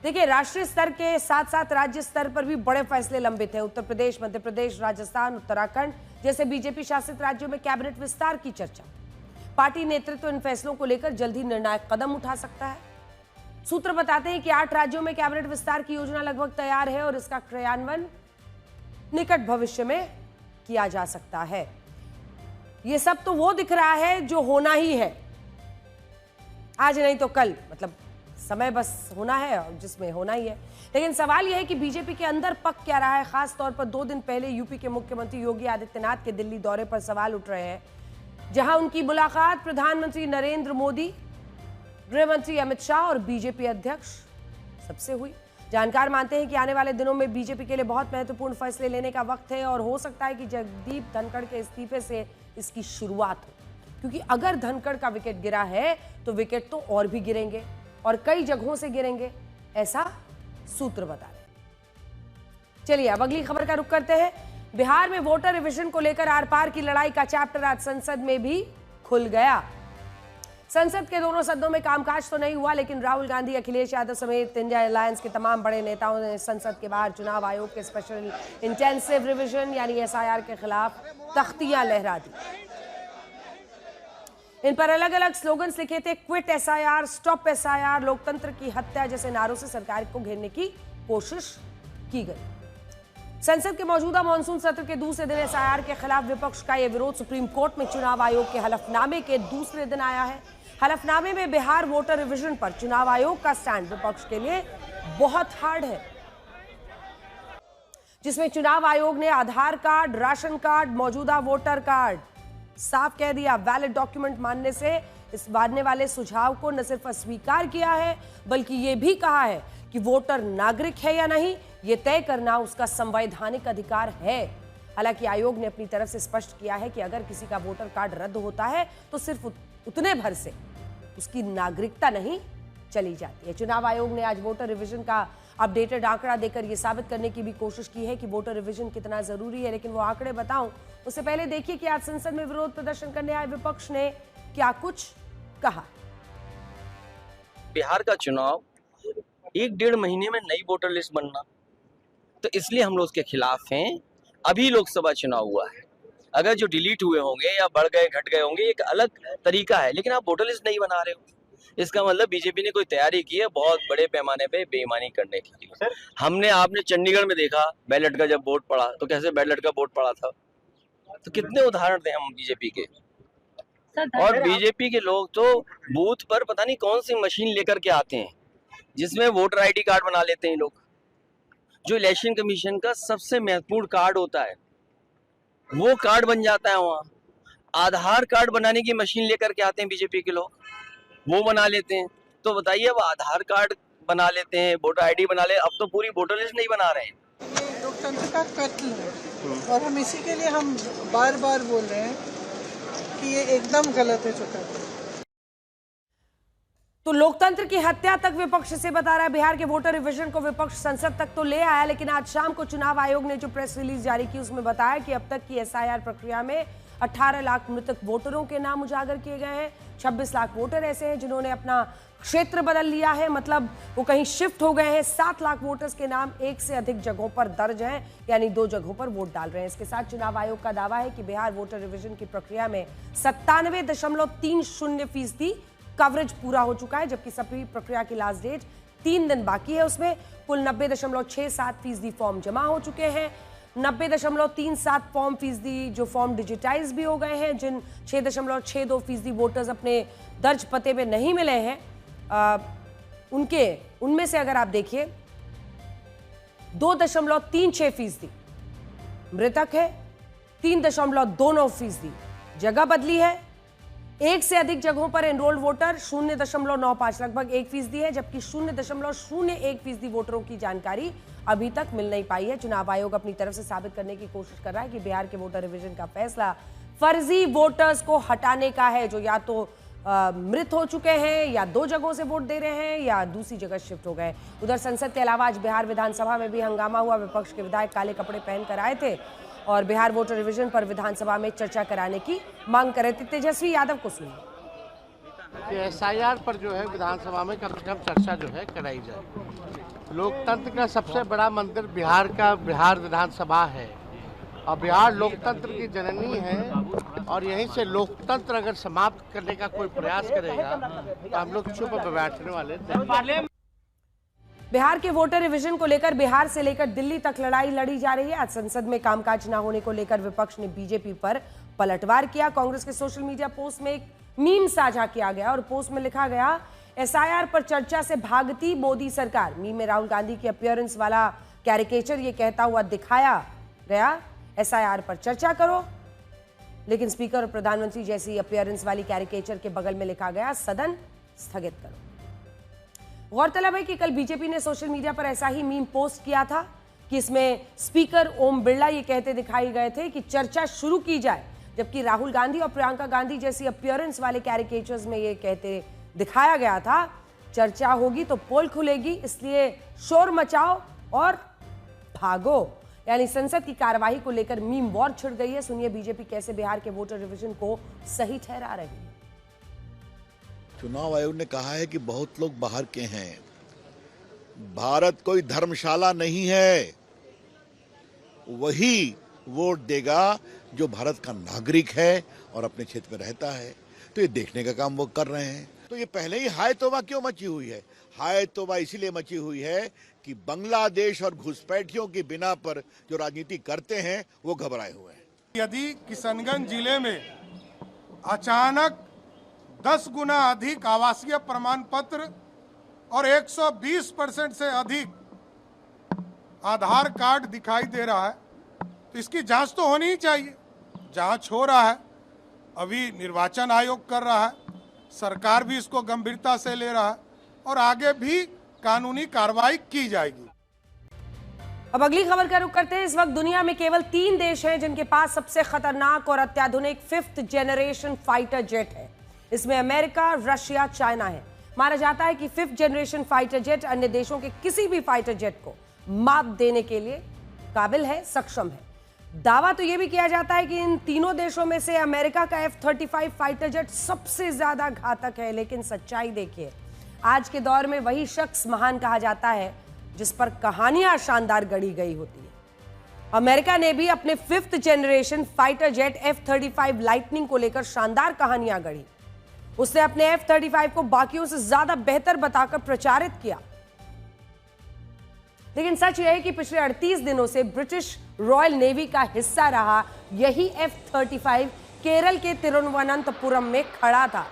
देखिए, राष्ट्रीय स्तर के साथ साथ राज्य स्तर पर भी बड़े फैसले लंबित हैं। उत्तर प्रदेश, मध्य प्रदेश, राजस्थान, उत्तराखंड जैसे बीजेपी शासित राज्यों में कैबिनेट विस्तार की चर्चा। पार्टी नेतृत्व इन फैसलों को लेकर जल्द ही निर्णायक कदम उठा सकता है। सूत्र बताते हैं कि 8 राज्यों में कैबिनेट विस्तार की योजना लगभग तैयार है और इसका क्रियान्वयन निकट भविष्य में किया जा सकता है। यह सब तो वो दिख रहा है जो होना ही है, आज नहीं तो कल, मतलब समय बस होना है और जिसमें होना ही है। लेकिन सवाल यह है कि बीजेपी के अंदर पक क्या रहा है। खास तौर पर 2 दिन पहले यूपी के मुख्यमंत्री योगी आदित्यनाथ के दिल्ली दौरे पर सवाल उठ रहे हैं, जहां उनकी मुलाकात प्रधानमंत्री नरेंद्र मोदी, गृह मंत्री अमित शाह और बीजेपी अध्यक्ष सबसे हुई। जानकार मानते हैं कि आने वाले दिनों में बीजेपी के लिए बहुत महत्वपूर्ण फैसले लेने का वक्त है और हो सकता है कि जगदीप धनखड़ के इस्तीफे से इसकी शुरुआत हो, क्योंकि अगर धनखड़ का विकेट गिरा है तो विकेट तो और भी गिरेंगे और कई जगहों से गिरेंगे, ऐसा सूत्र बता रहे। चलिए अब अगली खबर का रुख करते हैं। बिहार में वोटर रिविजन को लेकर आर पार की लड़ाई का चैप्टर आज संसद में भी खुल गया। संसद के दोनों सदनों में कामकाज तो नहीं हुआ, लेकिन राहुल गांधी, अखिलेश यादव समेत इंडिया अलायंस के तमाम बड़े नेताओं ने संसद के बाहर चुनाव आयोग के स्पेशल इंटेंसिव रिविजन यानी SIR के खिलाफ तख्तियां लहरा दी। इन पर अलग अलग स्लोगन्स लिखे थे, क्विट SIR, स्टॉप SIR, लोकतंत्र की हत्या जैसे नारों से सरकार को घेरने की कोशिश की गई। संसद के मौजूदा मानसून सत्र के दूसरे दिन SIR के खिलाफ विपक्ष का यह विरोध सुप्रीम कोर्ट में चुनाव आयोग के हलफनामे के दूसरे दिन आया है। हलफनामे में बिहार वोटर रिविजन पर चुनाव आयोग का स्टैंड विपक्ष के लिए बहुत हार्ड है, जिसमें चुनाव आयोग ने आधार कार्ड, राशन कार्ड, मौजूदा वोटर कार्ड साफ कह दिया, वैलिड डॉक्यूमेंट मानने से इस मानने वाले सुझाव को न सिर्फ अस्वीकार किया है, बल्कि यह भी कहा है कि वोटर नागरिक है या नहीं, यह तय करना उसका संवैधानिक अधिकार है। हालांकि आयोग ने अपनी तरफ से स्पष्ट किया है कि अगर किसी का वोटर कार्ड रद्द होता है तो सिर्फ उतने भर से उसकी नागरिकता नहीं चली जाती है। चुनाव आयोग ने आज वोटर रिवीजन का अपडेटेड आंकड़ा देकर यह साबित करने की भी कोशिश की है कि वोटर रिवीजन कितना जरूरी है, लेकिन वो आंकड़े बताऊं उससे पहले देखिए कि आज संसद में विरोध प्रदर्शन करने आए विपक्ष ने क्या कुछ कहा। बिहार का चुनाव 1-1.5 महीने में नई वोटर लिस्ट बनना, तो इसलिए हम लोग उसके खिलाफ हैं। अभी लोकसभा चुनाव हुआ है, अगर जो डिलीट हुए होंगे या बढ़ गए घट गए होंगे एक अलग तरीका है, लेकिन आप वोटर लिस्ट नहीं बना रहे हो, इसका मतलब बीजेपी ने कोई तैयारी की है बहुत बड़े पैमाने पे बेईमानी करने के लिए। हमने आपने चंडीगढ़ में देखा बैलेट का जब वोट पड़ा तो कैसे बैलेट का वोट पड़ा था, तो कितने उदाहरण थे हम बीजेपी के। और बीजेपी के लोग तो बूथ पर पता नहीं कौन सी मशीन लेकर के आते हैं जिसमें वोटर ID कार्ड बना लेते हैं लोग, जो इलेक्शन कमीशन का सबसे महत्वपूर्ण कार्ड होता है। वो कार्ड बन जाता है वहाँ। आधार कार्ड बनाने की मशीन लेकर के आते हैं बीजेपी के लोग, वो बना लेते हैं। तो बताइए, अब आधार कार्ड बना लेते हैं, वोटर आईडी बना ले, अब तो पूरी वोटर लिस्ट नहीं बना रहे हैं। ये लोकतंत्र का कत्ल है और हम इसी के लिए हम बार बार बोल रहे हैं कि ये एकदम गलत है जो कर रहे हैं। तो लोकतंत्र की हत्या तक विपक्ष से बता रहा है। बिहार के वोटर रिविजन को विपक्ष संसद तक तो ले आया, लेकिन आज शाम को चुनाव आयोग ने जो प्रेस रिलीज जारी की उसमें बताया कि अब तक की एसआईआर प्रक्रिया में 18 लाख मृतक वोटरों के नाम उजागर किए गए हैं। 26 लाख वोटर ऐसे हैं जिन्होंने अपना क्षेत्र बदल लिया है, मतलब वो कहीं शिफ्ट हो गए हैं। 7 लाख वोटर्स के नाम एक से अधिक जगहों पर दर्ज हैं, यानी 2 जगहों पर वोट डाल रहे हैं। इसके साथ चुनाव आयोग का दावा है कि बिहार वोटर रिविजन की प्रक्रिया में 97.30% कवरेज पूरा हो चुका है, जबकि सभी प्रक्रिया की लास्ट डेट 3 दिन बाकी है। उसमें कुल 90.67% फॉर्म जमा हो चुके हैं। 90.37% जो फॉर्म डिजिटाइज भी हो गए हैं। जिन 6.62% वोटर्स अपने दर्ज पते में नहीं मिले हैं, उनमें से अगर आप देखिए 2.36% मृतक है, 3.29% जगह बदली है। एक से अधिक जगहों पर एनरोल्ड वोटर 0.95 लगभग 1% है, जबकि 0.01% वोटरों की जानकारी अभी तक मिल नहीं पाई है। चुनाव आयोग अपनी तरफ से साबित करने की कोशिश कर रहा है कि बिहार के वोटर रिविजन का फैसला फर्जी वोटर्स को हटाने का है, जो या तो मृत हो चुके हैं या 2 जगहों से वोट दे रहे हैं या दूसरी जगह शिफ्ट हो गए। उधर संसद के अलावा आज बिहार विधानसभा में भी हंगामा हुआ। विपक्ष के विधायक काले कपड़े पहनकर आए थे और बिहार वोटर रिविजन पर विधानसभा में चर्चा कराने की मांग कर रहे थे। तेजस्वी यादव को सुनिए। एसआईआर पर जो है विधानसभा में कम से कम चर्चा जो है कराई जाए। लोकतंत्र का सबसे बड़ा मंदिर बिहार का बिहार विधानसभा है और बिहार लोकतंत्र की जननी है, और यहीं से लोकतंत्र अगर समाप्त करने का कोई प्रयास करेगा तो हम लोग चुप बैठने वाले नहीं। बिहार के वोटर रिविजन को लेकर बिहार से लेकर दिल्ली तक लड़ाई लड़ी जा रही है। आज संसद में कामकाज न होने को लेकर विपक्ष ने बीजेपी पर पलटवार किया। कांग्रेस के सोशल मीडिया पोस्ट में एक मीम साझा किया गया और पोस्ट में लिखा गया, एसआईआर पर चर्चा से भागती मोदी सरकार। मीम में राहुल गांधी की अपीयरेंस वाला कैरिकेचर ये कहता हुआ दिखाया गया, एसआईआर पर चर्चा करो, लेकिन स्पीकर और प्रधानमंत्री जैसी अपीयरेंस वाली कैरिकेचर के बगल में लिखा गया, सदन स्थगित करो। गौरतलब है कि कल बीजेपी ने सोशल मीडिया पर ऐसा ही मीम पोस्ट किया था कि इसमें स्पीकर ओम बिरला ये कहते दिखाई गए थे कि चर्चा शुरू की जाए, जबकि राहुल गांधी और प्रियंका गांधी जैसी अपीयरेंस वाले कैरिकेचर्स में ये कहते दिखाया गया था, चर्चा होगी तो पोल खुलेगी, इसलिए शोर मचाओ और भागो। यानी संसद की कार्यवाही को लेकर मीम वॉर छिड़ गई है। सुनिए बीजेपी कैसे बिहार के वोटर रिविजन को सही ठहरा रही है। चुनाव आयोग ने कहा है कि बहुत लोग बाहर के हैं। भारत कोई धर्मशाला नहीं है। वही वोट देगा जो भारत का नागरिक है और अपने क्षेत्र में रहता है। तो ये देखने का काम वो कर रहे हैं। तो ये पहले ही हाय तौबा क्यों मची हुई है? हाय तौबा इसीलिए मची हुई है कि बांग्लादेश और घुसपैठियों की बिना पर जो राजनीति करते हैं वो घबराए हुए हैं। यदि किशनगंज जिले में अचानक 10 गुना अधिक आवासीय प्रमाण पत्र और 120% से अधिक आधार कार्ड दिखाई दे रहा है, तो इसकी जांच तो होनी ही चाहिए। जांच हो रहा है, अभी निर्वाचन आयोग कर रहा है, सरकार भी इसको गंभीरता से ले रहा है और आगे भी कानूनी कार्रवाई की जाएगी। अब अगली खबर का रुख करते हैं। इस वक्त दुनिया में केवल 3 देश हैं जिनके पास सबसे खतरनाक और अत्याधुनिक 5th जनरेशन फाइटर जेट है। इसमें अमेरिका, रशिया, चाइना है। माना जाता है कि 5th जनरेशन फाइटर जेट अन्य देशों के किसी भी फाइटर जेट को मात देने के लिए काबिल है, सक्षम है। दावा तो यह भी किया जाता है कि इन तीनों देशों में से अमेरिका का F-35 फाइटर जेट सबसे ज्यादा घातक है। लेकिन सच्चाई देखिए, आज के दौर में वही शख्स महान कहा जाता है जिस पर कहानियां शानदार गढ़ी गई होती है। अमेरिका ने भी अपने 5th generation fighter jet F-35 lightning को लेकर शानदार कहानियां गढ़ी। उसने अपने F-35 को बाकियों से ज्यादा बेहतर बताकर प्रचारित किया। लेकिन सच यह है कि पिछले 38 दिनों से ब्रिटिश रॉयल नेवी का हिस्सा रहा यही F-35 केरल के तिरुवनंतपुरम में खड़ा था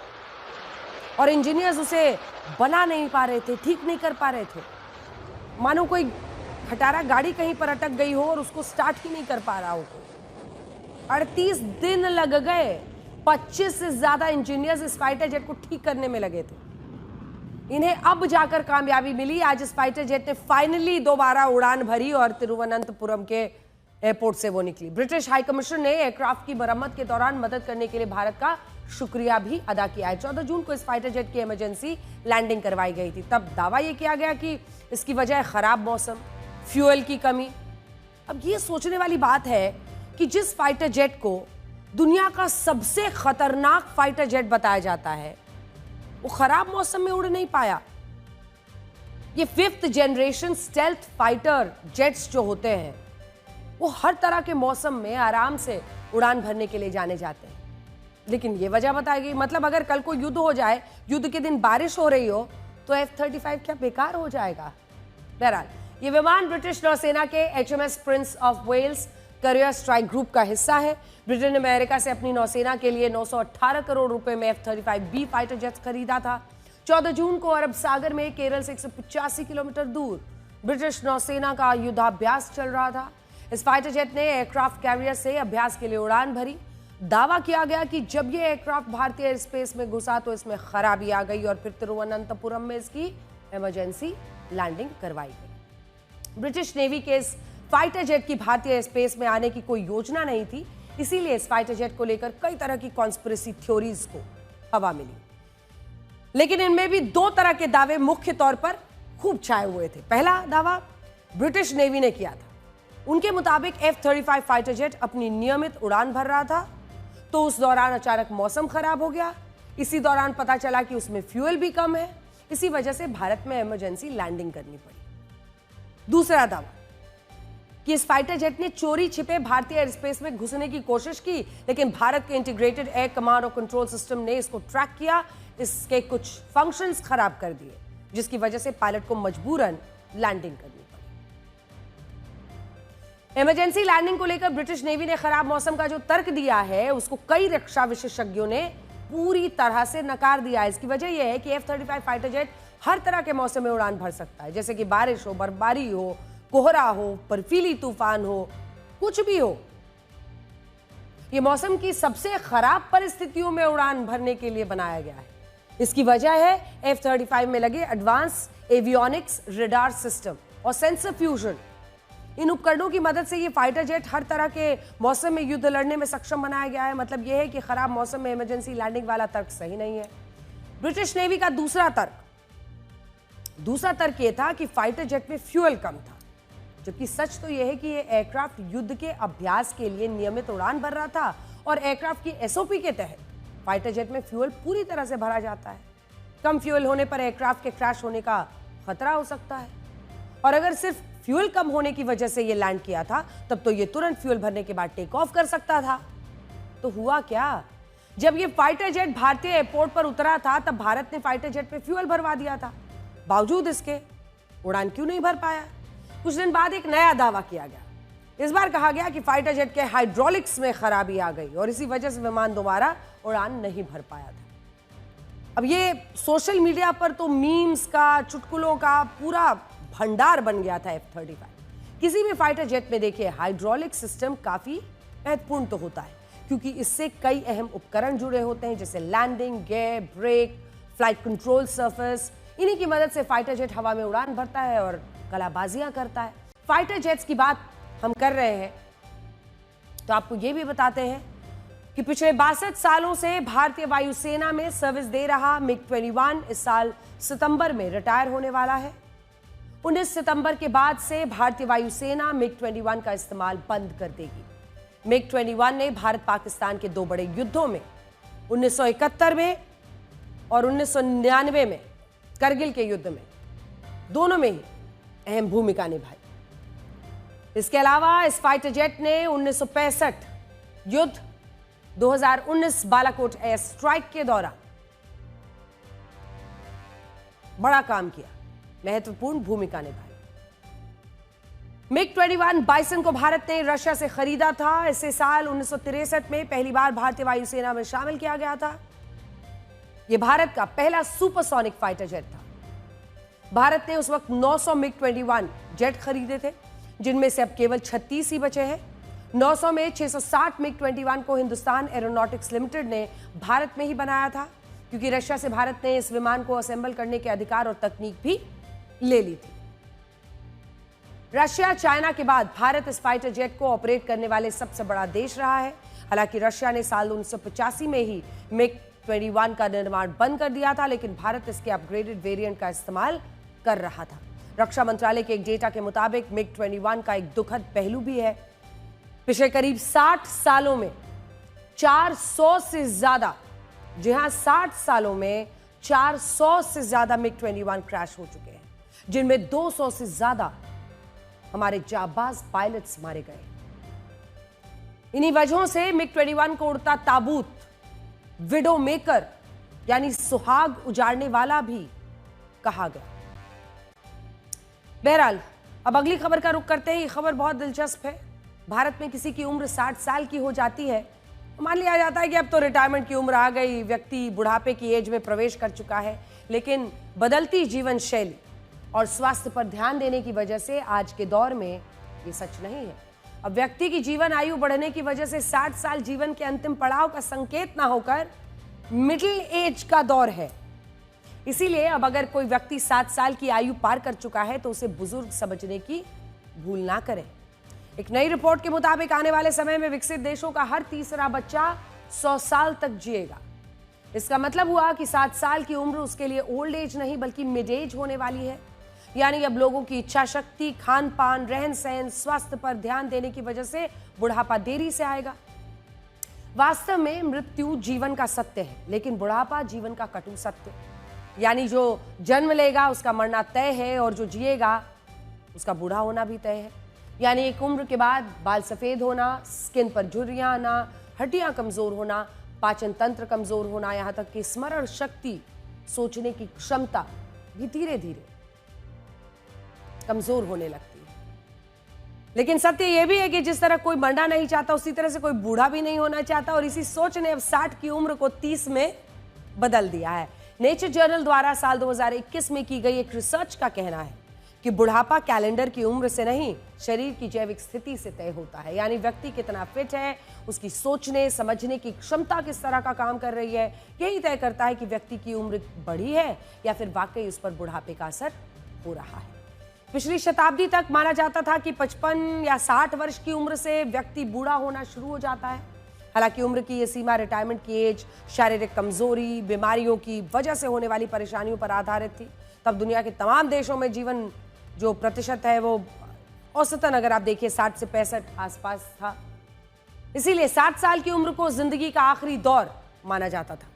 और इंजीनियर्स उसे बना नहीं पा रहे थे, ठीक नहीं कर पा रहे थे। मानो कोई खटारा गाड़ी कहीं पर अटक गई हो और उसको स्टार्ट ही नहीं कर पा रहा हो। 38 दिन लग गए। 25 से ज्यादा इंजीनियर्स इस फाइटर जेट को ठीक करने में लगे थे। इन्हें अब जाकर कामयाबी मिली। आज इस फाइटर जेट ने फाइनली दोबारा उड़ान भरी और तिरुवनंतपुरम के एयरपोर्ट से वो निकली। ब्रिटिश हाई कमीशन ने एयरक्राफ्ट की मरम्मत के दौरान मदद करने के लिए भारत का शुक्रिया भी अदा किया है। 14 जून को इस फाइटर जेट की इमरजेंसी लैंडिंग करवाई गई थी। तब दावा यह किया गया कि इसकी वजह खराब मौसम, फ्यूल की कमी। अब ये सोचने वाली बात है कि जिस फाइटर जेट को दुनिया का सबसे खतरनाक फाइटर जेट बताया जाता है, वो खराब मौसम में उड़ नहीं पाया। ये 5th generation stealth fighter jets जो होते हैं, वो हर तरह के मौसम में आराम से उड़ान भरने के लिए जाने जाते हैं। लेकिन ये वजह बताई गई, मतलब अगर कल को युद्ध हो जाए, युद्ध के दिन बारिश हो रही हो, तो F-35 क्या बेकार हो जाएगा? बहरहाल ये विमान ब्रिटिश नौसेना के HMS Prince of Wales carrier strike group का हिस्सा है। ब्रिटेन ने अमेरिका से अपनी नौसेना के लिए 918 करोड़ रुपए में F-35B फाइटर जेट्स खरीदा था। 14 जून को अरब सागर में केरल से 185 किलोमीटर दूर ब्रिटिश नौसेना का युद्धाभ्यास चल रहा था। इस फाइटर जेट ने एयरक्राफ्ट कैरियर से अभ्यास के लिए उड़ान भरी। दावा किया गया कि जब यह एयरक्राफ्ट भारतीय एयर स्पेस में घुसा तो इसमें खराबी आ गई और फिर तिरुवनंतपुरम में इसकी इमरजेंसी लैंडिंग करवाई गई। ब्रिटिश नेवी के इस फाइटर जेट की भारतीय एयर स्पेस में आने की कोई योजना नहीं थी, इसीलिए इस फाइटर जेट को लेकर कई तरह की कॉन्स्पिरेसी थ्योरीज को हवा मिली। लेकिन इनमें भी 2 तरह के दावे मुख्य तौर पर खूब छाए हुए थे। पहला दावा ब्रिटिश नेवी ने किया था। उनके मुताबिक F-35 फाइटर जेट अपनी नियमित उड़ान भर रहा था, तो उस दौरान अचानक मौसम खराब हो गया। इसी दौरान पता चला कि उसमें फ्यूल भी कम है, इसी वजह से भारत में इमरजेंसी लैंडिंग करनी पड़ी। दूसरा दावा कि इस फाइटर जेट ने चोरी छिपे भारतीय एयर स्पेस में घुसने की कोशिश की, लेकिन भारत के इंटीग्रेटेड एयर कमांड और कंट्रोल सिस्टम ने इसको ट्रैक किया, इसके कुछ फंक्शंस खराब कर दिए, जिसकी वजह से पायलट को मजबूरन लैंडिंग करनी पड़ी। इमरजेंसी लैंडिंग को लेकर ब्रिटिश नेवी ने खराब मौसम का जो तर्क दिया है, उसको कई रक्षा विशेषज्ञों ने पूरी तरह से नकार दिया है। इसकी वजह यह है कि F-35 फाइटर जेट हर तरह के मौसम में उड़ान भर सकता है, जैसे कि बारिश हो, बर्फबारी हो, कोहरा हो, बर्फीली तूफान हो, कुछ भी हो। यह मौसम की सबसे खराब परिस्थितियों में उड़ान भरने के लिए बनाया गया है। इसकी वजह है F-35 में लगे एडवांस एवियोनिक्स रेडार सिस्टम और सेंसर फ्यूजन। इन उपकरणों की मदद से ये फाइटर जेट हर तरह के मौसम में युद्ध लड़ने में सक्षम बनाया गया है। मतलब यह है कि खराब मौसम में इमरजेंसी लैंडिंग वाला तर्क सही नहीं है। ब्रिटिश नेवी का दूसरा तर्क यह था कि फाइटर जेट में फ्यूल कम था, जबकि सच तो यह है कि यह एयरक्राफ्ट युद्ध के अभ्यास के लिए नियमित उड़ान भर रहा था और एयरक्राफ्ट की SOP के तहत फाइटर जेट में फ्यूल पूरी तरह से भरा जाता है। कम फ्यूल होने पर एयरक्राफ्ट के क्रैश होने का खतरा हो सकता है, और अगर सिर्फ फ्यूल कम होने की वजह से ये लैंड किया था, तब तो ये तुरंत फ्यूल भरने के बाद टेक ऑफ कर सकता था। तो हुआ क्या? जब ये फाइटर जेट भारतीय एयरपोर्ट पर उतरा था, तब भारत ने फाइटर जेट में फ्यूल भरवा दिया था। बावजूद इसके उड़ान क्यों नहीं भर पाया? कुछ दिन बाद एक नया दावा किया गया। इस बार कहा गया कि फाइटर जेट के हाइड्रोलिक्स में खराबी आ गई और इसी वजह से विमान दोबारा उड़ान नहीं भर पाया था। अब ये सोशल मीडिया पर तो मीम्स का, चुटकुलों का पूरा भंडार बन गया था F-35। किसी भी फाइटर जेट में देखिए, हाइड्रोलिक सिस्टम काफी महत्वपूर्ण तो होता है, क्योंकि इससे कई अहम उपकरण जुड़े होते हैं, जैसे landing gear, brake, flight control surface. इन्हीं की मदद से फाइटर जेट हवा में उड़ान भरता है और कलाबाजियां करता है। फाइटर जेट्स की बात हम कर रहे हैं तो आपको यह भी बताते हैं कि पिछले 62 सालों से भारतीय वायुसेना में सर्विस दे रहा MiG-21 इस साल सितंबर में रिटायर होने वाला है। 19 सितंबर के बाद से भारतीय वायुसेना MiG-21 का इस्तेमाल बंद कर देगी। MiG-21 ने भारत पाकिस्तान के 2 बड़े युद्धों में 1971 में और 1999 में करगिल के युद्ध में, दोनों में ही अहम भूमिका निभाई। इसके अलावा इस फाइटर जेट ने 1965 युद्ध, 2019 बालाकोट एयर स्ट्राइक के दौरान बड़ा काम किया, महत्वपूर्ण भूमिका निभाई। MiG-21 बाइसन को भारत ने रशिया से खरीदा था। इसे साल 1963 में पहली बार भारतीय वायुसेना में शामिल किया गया था। यह भारत का पहला सुपरसोनिक फाइटर जेट था। भारत ने उस वक्त 900 MiG-21 जेट खरीदे थे, जिनमें से अब केवल 36 ही बचे हैं। 900 में 660 MiG-21 को हिंदुस्तान एरोनॉटिक्स लिमिटेड ने भारत में ही बनाया था, क्योंकि रशिया से भारत ने इस विमान को असेंबल करने के अधिकार और तकनीक भी ले ली थी। रशिया चाइना के बाद भारत इस फाइटर जेट को ऑपरेट करने वाले सबसे बड़ा देश रहा है। हालांकि रशिया ने साल 1985 में ही MiG-21 का निर्माण बंद कर दिया था, लेकिन भारत इसके अपग्रेडेड वेरिएंट का इस्तेमाल कर रहा था। रक्षा मंत्रालय के एक डेटा के मुताबिक MiG-21 का एक दुखद पहलू भी है। पिछले करीब 60 सालों में 400 से ज्यादा, जी हां 60 सालों में 400 से ज्यादा MiG-21 क्रैश हो चुके हैं, जिनमें 200 से ज्यादा हमारे जाबाज पायलट्स मारे गए। इन्हीं वजहों से MiG-21 को उड़ता ताबूत, विडो मेकर यानी सुहाग उजाड़ने वाला भी कहा गया। बहरहाल अब अगली खबर का रुख करते हैं। ये खबर बहुत दिलचस्प है। भारत में किसी की उम्र 60 साल की हो जाती है, मान लिया जाता है कि अब तो रिटायरमेंट की उम्र आ गई, व्यक्ति बुढ़ापे की एज में प्रवेश कर चुका है। लेकिन बदलती जीवन शैली और स्वास्थ्य पर ध्यान देने की वजह से आज के दौर में ये सच नहीं है। अब व्यक्ति की जीवन आयु बढ़ने की वजह से 60 साल जीवन के अंतिम पड़ाव का संकेत ना होकर मिडिल एज का दौर है। इसीलिए अब अगर कोई व्यक्ति 60 साल की आयु पार कर चुका है तो उसे बुजुर्ग समझने की भूल ना करें। एक नई रिपोर्ट के मुताबिक आने वाले समय में विकसित देशों का हर तीसरा बच्चा 100 साल तक जिएगा। इसका मतलब हुआ कि 60 साल की उम्र उसके लिए ओल्ड एज नहीं बल्कि मिड एज होने वाली है। यानी अब लोगों की इच्छा शक्ति, खान पान, रहन सहन, स्वास्थ्य पर ध्यान देने की वजह से बुढ़ापा देरी से आएगा। वास्तव में मृत्यु जीवन का सत्य है, लेकिन बुढ़ापा जीवन का कटु सत्य। यानी जो जन्म लेगा उसका मरना तय है और जो जिएगा उसका बूढ़ा होना भी तय है। यानी एक उम्र के बाद बाल सफेद होना, स्किन पर झुर्रियां आना, हड्डियां कमजोर होना, पाचन तंत्र कमजोर होना, यहां तक कि स्मरण शक्ति, सोचने की क्षमता भी धीरे धीरे कमजोर होने लगती है। लेकिन सत्य यह भी है कि जिस तरह कोई मरना नहीं चाहता उसी तरह से कोई बूढ़ा भी नहीं होना चाहता, और इसी सोच ने अब 60 की उम्र को 30 में बदल दिया है। नेचर जर्नल द्वारा साल 2021 में की गई एक रिसर्च का कहना है कि बुढ़ापा कैलेंडर की उम्र से नहीं, शरीर की जैविक स्थिति से तय होता है। यानी व्यक्ति कितना फिट है, उसकी सोचने समझने की क्षमता किस तरह का काम कर रही है, यही तय करता है कि व्यक्ति की उम्र बढ़ी है या फिर वाकई उस पर बुढ़ापे का असर हो रहा है। पिछली शताब्दी तक माना जाता था कि 55 या 60 वर्ष की उम्र से व्यक्ति बूढ़ा होना शुरू हो जाता है। हालांकि उम्र की ये सीमा रिटायरमेंट की एज, शारीरिक कमजोरी, बीमारियों की वजह से होने वाली परेशानियों पर आधारित थी। तब दुनिया के तमाम देशों में जीवन जो प्रतिशत है वो औसतन अगर आप देखिए 60 से 65 आसपास था। इसीलिए 60 साल की उम्र को जिंदगी का आखिरी दौर माना जाता था।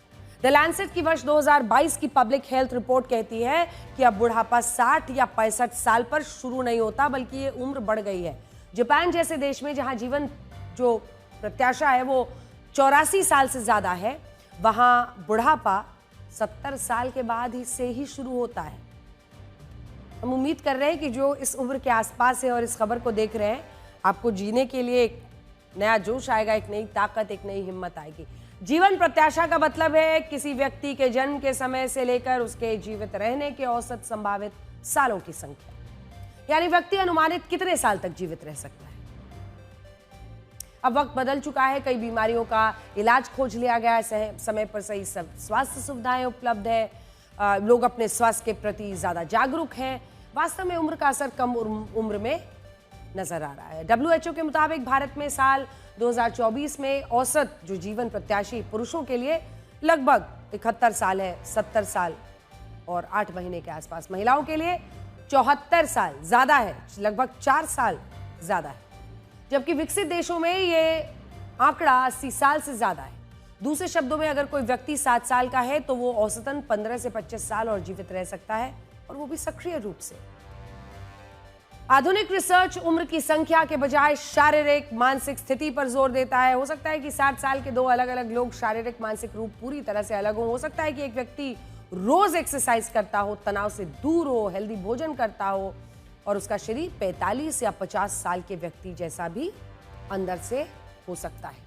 द लैंसेट की वर्ष 2022 की पब्लिक हेल्थ रिपोर्ट कहती है कि अब बुढ़ापा 60 या 65 साल पर शुरू नहीं होता, बल्कि ये उम्र बढ़ गई है। जापान जैसे देश में जहां जीवन जो प्रत्याशा है वो 84 साल से ज्यादा है, वहां बुढ़ापा 70 साल के बाद ही से ही शुरू होता है। हम उम्मीद कर रहे हैं कि जो इस उम्र के आसपास है और इस खबर को देख रहे हैं, आपको जीने के लिए एक नया जोश आएगा, एक नई ताकत, एक नई हिम्मत आएगी। जीवन प्रत्याशा का मतलब है किसी व्यक्ति के जन्म के समय से लेकर उसके जीवित रहने के औसत संभावित सालों की संख्या। यानी व्यक्ति अनुमानित कितने साल तक जीवित रह सकता है। अब वक्त बदल चुका है, कई बीमारियों का इलाज खोज लिया गया है, समय पर सही स्वास्थ्य सुविधाएं उपलब्ध है, लोग अपने स्वास्थ्य के प्रति ज्यादा जागरूक हैं। वास्तव में उम्र का असर कम उम्र में नजर आ रहा है। WHO के मुताबिक भारत में साल 2024 में औसत जो जीवन प्रत्याशी पुरुषों के लिए लगभग 71 साल है, 70 साल और 8 महीने के आसपास। महिलाओं के लिए 74 साल ज्यादा है, लगभग 4 साल ज्यादा है। जबकि विकसित देशों में ये आंकड़ा 80 साल से ज्यादा है। दूसरे शब्दों में अगर कोई व्यक्ति 60 साल का है तो वो औसतन 15 से 25 साल और जीवित रह सकता है, और वो भी सक्रिय रूप से। आधुनिक रिसर्च उम्र की संख्या के बजाय शारीरिक मानसिक स्थिति पर जोर देता है। हो सकता है कि 60 साल के दो अलग अलग लोग शारीरिक मानसिक रूप पूरी तरह से अलग हो सकता है कि एक व्यक्ति रोज एक्सरसाइज करता हो, तनाव से दूर हो, हेल्दी भोजन करता हो, और उसका शरीर 45 या 50 साल के व्यक्ति जैसा भी अंदर से हो सकता है।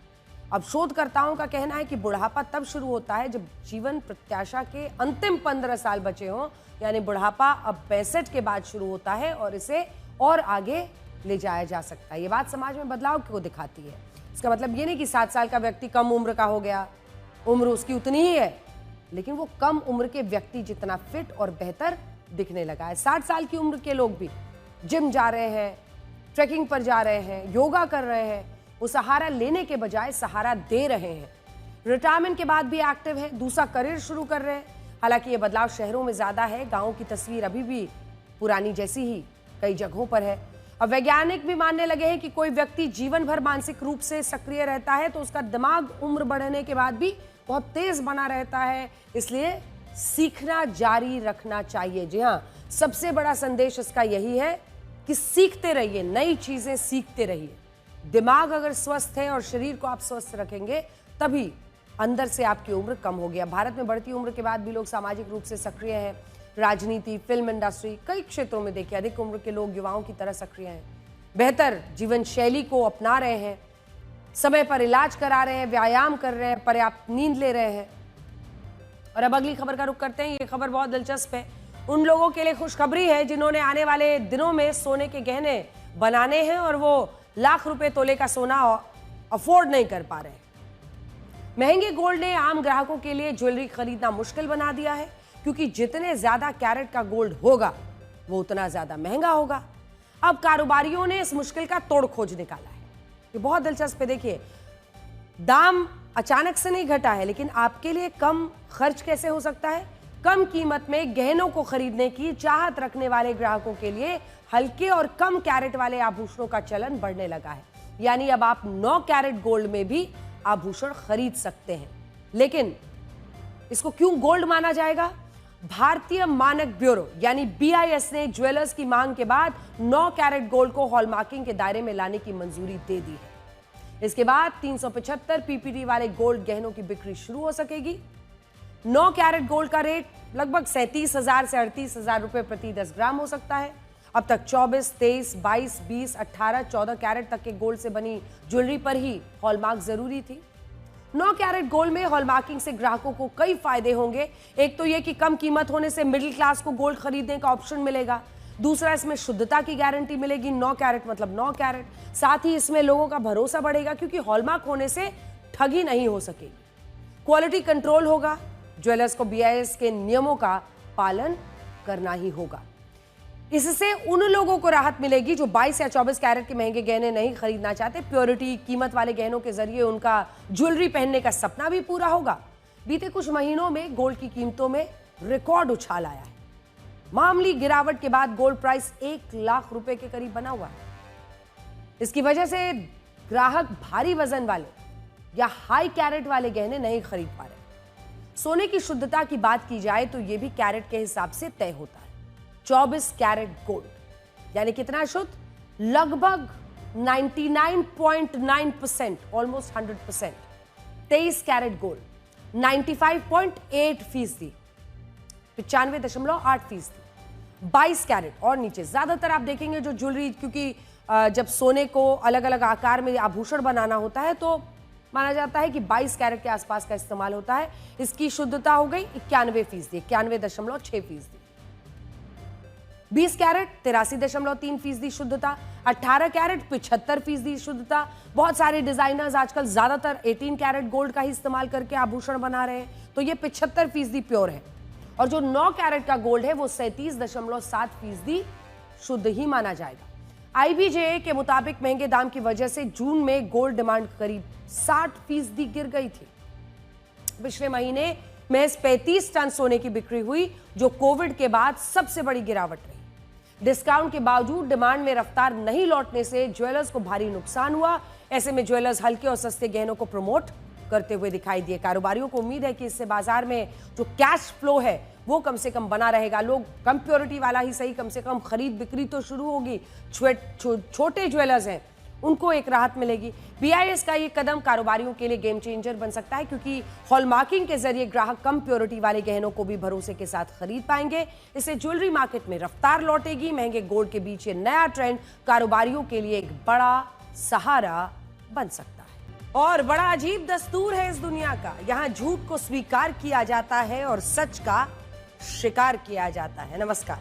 अब शोधकर्ताओं का कहना है कि बुढ़ापा तब शुरू होता है जब जीवन प्रत्याशा के अंतिम 15 साल बचे हों। यानी बुढ़ापा अब 65 के बाद शुरू होता है और इसे और आगे ले जाया जा सकता है। ये बात समाज में बदलाव को दिखाती है। इसका मतलब ये नहीं कि 7 साल का व्यक्ति कम उम्र का हो गया, उम्र उसकी उतनी ही है, लेकिन वो कम उम्र के व्यक्ति जितना फिट और बेहतर दिखने लगा है। 60 साल की उम्र के लोग भी जिम जा रहे हैं, ट्रैकिंग पर जा रहे हैं, योगा कर रहे हैं, वो सहारा लेने के बजाय सहारा दे रहे हैं। रिटायरमेंट के बाद भी एक्टिव है, दूसरा करियर शुरू कर रहे हैं। हालांकि ये बदलाव शहरों में ज्यादा है, गांवों की तस्वीर अभी भी पुरानी जैसी ही कई जगहों पर है। अब वैज्ञानिक भी मानने लगे हैं कि कोई व्यक्ति जीवन भर मानसिक रूप से सक्रिय रहता है तो उसका दिमाग उम्र बढ़ने के बाद भी बहुत तेज बना रहता है, इसलिए सीखना जारी रखना चाहिए। जी हाँ, सबसे बड़ा संदेश इसका यही है कि सीखते रहिए, नई चीजें सीखते रहिए। दिमाग अगर स्वस्थ है और शरीर को आप स्वस्थ रखेंगे तभी अंदर से आपकी उम्र कम होगी। अब भारत में बढ़ती उम्र के बाद भी लोग सामाजिक रूप से सक्रिय हैं। राजनीति, फिल्म इंडस्ट्री, कई क्षेत्रों में देखिए अधिक उम्र के लोग युवाओं की तरह सक्रिय हैं, बेहतर जीवन शैली को अपना रहे हैं, समय पर इलाज करा रहे हैं, व्यायाम कर रहे हैं, पर्याप्त नींद ले रहे हैं। और अब अगली खबर का रुख करते हैं। ये खबर बहुत दिलचस्प है। उन लोगों के लिए खुशखबरी है जिन्होंने आने वाले दिनों में सोने के गहने बनाने हैं और वो लाख रुपए तोले का सोना अफोर्ड नहीं कर पा रहे। महंगे गोल्ड ने आम ग्राहकों के लिए ज्वेलरी खरीदना मुश्किल बना दिया है, क्योंकि जितने ज्यादा कैरेट का गोल्ड होगा वो उतना ज्यादा महंगा होगा। अब कारोबारियों ने इस मुश्किल का तोड़ खोज निकाला है। ये बहुत दिलचस्प है। देखिए, दाम अचानक से नहीं घटा है, लेकिन आपके लिए कम खर्च कैसे हो सकता है? कम कीमत में गहनों को खरीदने की चाहत रखने वाले ग्राहकों के लिए हल्के और कम कैरेट वाले आभूषणों का चलन बढ़ने लगा है। यानी अब आप 9 कैरेट गोल्ड में भी आभूषण खरीद सकते हैं। लेकिन इसको क्यों गोल्ड माना जाएगा? भारतीय मानक ब्यूरो यानी BIS ने ज्वेलर्स की मांग के बाद 9 कैरेट गोल्ड को हॉलमार्किंग के दायरे में लाने की मंजूरी दे दी है। इसके बाद 375 PPT वाले गोल्ड गहनों की बिक्री शुरू हो सकेगी। 9 कैरेट गोल्ड का रेट लगभग 37,000 से 38,000 रुपए प्रति 10 ग्राम हो सकता है। अब तक 24, 23, 22, 20, 18, 14 कैरेट तक के गोल्ड से बनी ज्वेलरी पर ही हॉलमार्क जरूरी थी। 9 कैरेट गोल्ड में हॉलमार्किंग से ग्राहकों को कई फायदे होंगे। एक तो यह कि कम कीमत होने से मिडिल क्लास को गोल्ड खरीदने का ऑप्शन मिलेगा। दूसरा, इसमें शुद्धता की गारंटी मिलेगी। 9 कैरेट मतलब 9 कैरेट। साथ ही इसमें लोगों का भरोसा बढ़ेगा, क्योंकि हॉलमार्क होने से ठगी नहीं हो सकेगी। क्वालिटी कंट्रोल होगा। ज्वेलर्स को BIS के नियमों का पालन करना ही होगा। इससे उन लोगों को राहत मिलेगी जो 22 या 24 कैरेट के महंगे गहने नहीं खरीदना चाहते। प्योरिटी, कीमत वाले गहनों के जरिए उनका ज्वेलरी पहनने का सपना भी पूरा होगा। बीते कुछ महीनों में गोल्ड की कीमतों में रिकॉर्ड उछाल आया है। मामूली गिरावट के बाद गोल्ड प्राइस 1 लाख रुपए के करीब बना हुआ है। इसकी वजह से ग्राहक भारी वजन वाले या हाई कैरेट वाले गहने नहीं खरीद पा रहे। सोने की शुद्धता की बात की जाए तो यह भी कैरेट के हिसाब से तय होता है। 24 कैरेट गोल्ड यानी कितना शुद्ध? लगभग 99.9%, ऑलमोस्ट 100%। 23 carat gold 95.8%, 95.8%। 22 कैरेट और नीचे ज्यादातर आप देखेंगे जो ज्वेलरी, क्योंकि जब सोने को अलग अलग आकार में आभूषण बनाना होता है तो माना जाता है कि 22 कैरेट के आसपास का इस्तेमाल होता है। इसकी शुद्धता हो गई 91%, 91.6%। 20 कैरेट 83.3% शुद्धता, 18 कैरेट 75% शुद्धता। बहुत सारे डिजाइनर्स आजकल ज्यादातर 18 कैरेट गोल्ड का ही इस्तेमाल करके आभूषण बना रहे हैं, तो ये 75% प्योर है। और जो 9 कैरेट का गोल्ड है वो 37.7% शुद्ध ही माना जाएगा। IBJ के मुताबिक महंगे दाम की वजह से जून में गोल्ड डिमांड करीब 60% गिर गई थी। पिछले महीने महज 35 टन सोने की बिक्री हुई, जो कोविड के बाद सबसे बड़ी गिरावट रही। डिस्काउंट के बावजूद डिमांड में रफ्तार नहीं लौटने से ज्वेलर्स को भारी नुकसान हुआ। ऐसे में ज्वेलर्स हल्के और सस्ते गहनों को प्रमोट करते हुए दिखाई दिए। कारोबारियों को उम्मीद है कि इससे बाजार में जो कैश फ्लो है वो कम से कम बना रहेगा। लोग कम प्योरिटी वाला ही सही, कम से कम खरीद बिक्री तो शुरू होगी। छोटे ज्वेलर्स हैं उनको एक राहत मिलेगी। BIS का ये कदम कारोबारियों के लिए गेम चेंजर बन सकता है, क्योंकि हॉलमार्किंग के जरिए ग्राहक कम प्योरिटी वाले गहनों को भी भरोसे के साथ खरीद पाएंगे। इससे ज्वेलरी मार्केट में रफ्तार लौटेगी। महंगे गोल्ड के बीच ये नया ट्रेंड कारोबारियों के लिए एक बड़ा सहारा बन सकता है। और बड़ा अजीब दस्तूर है इस दुनिया का। यहाँ झूठ को स्वीकार किया जाता है और सच का शिकार किया जाता है। नमस्कार।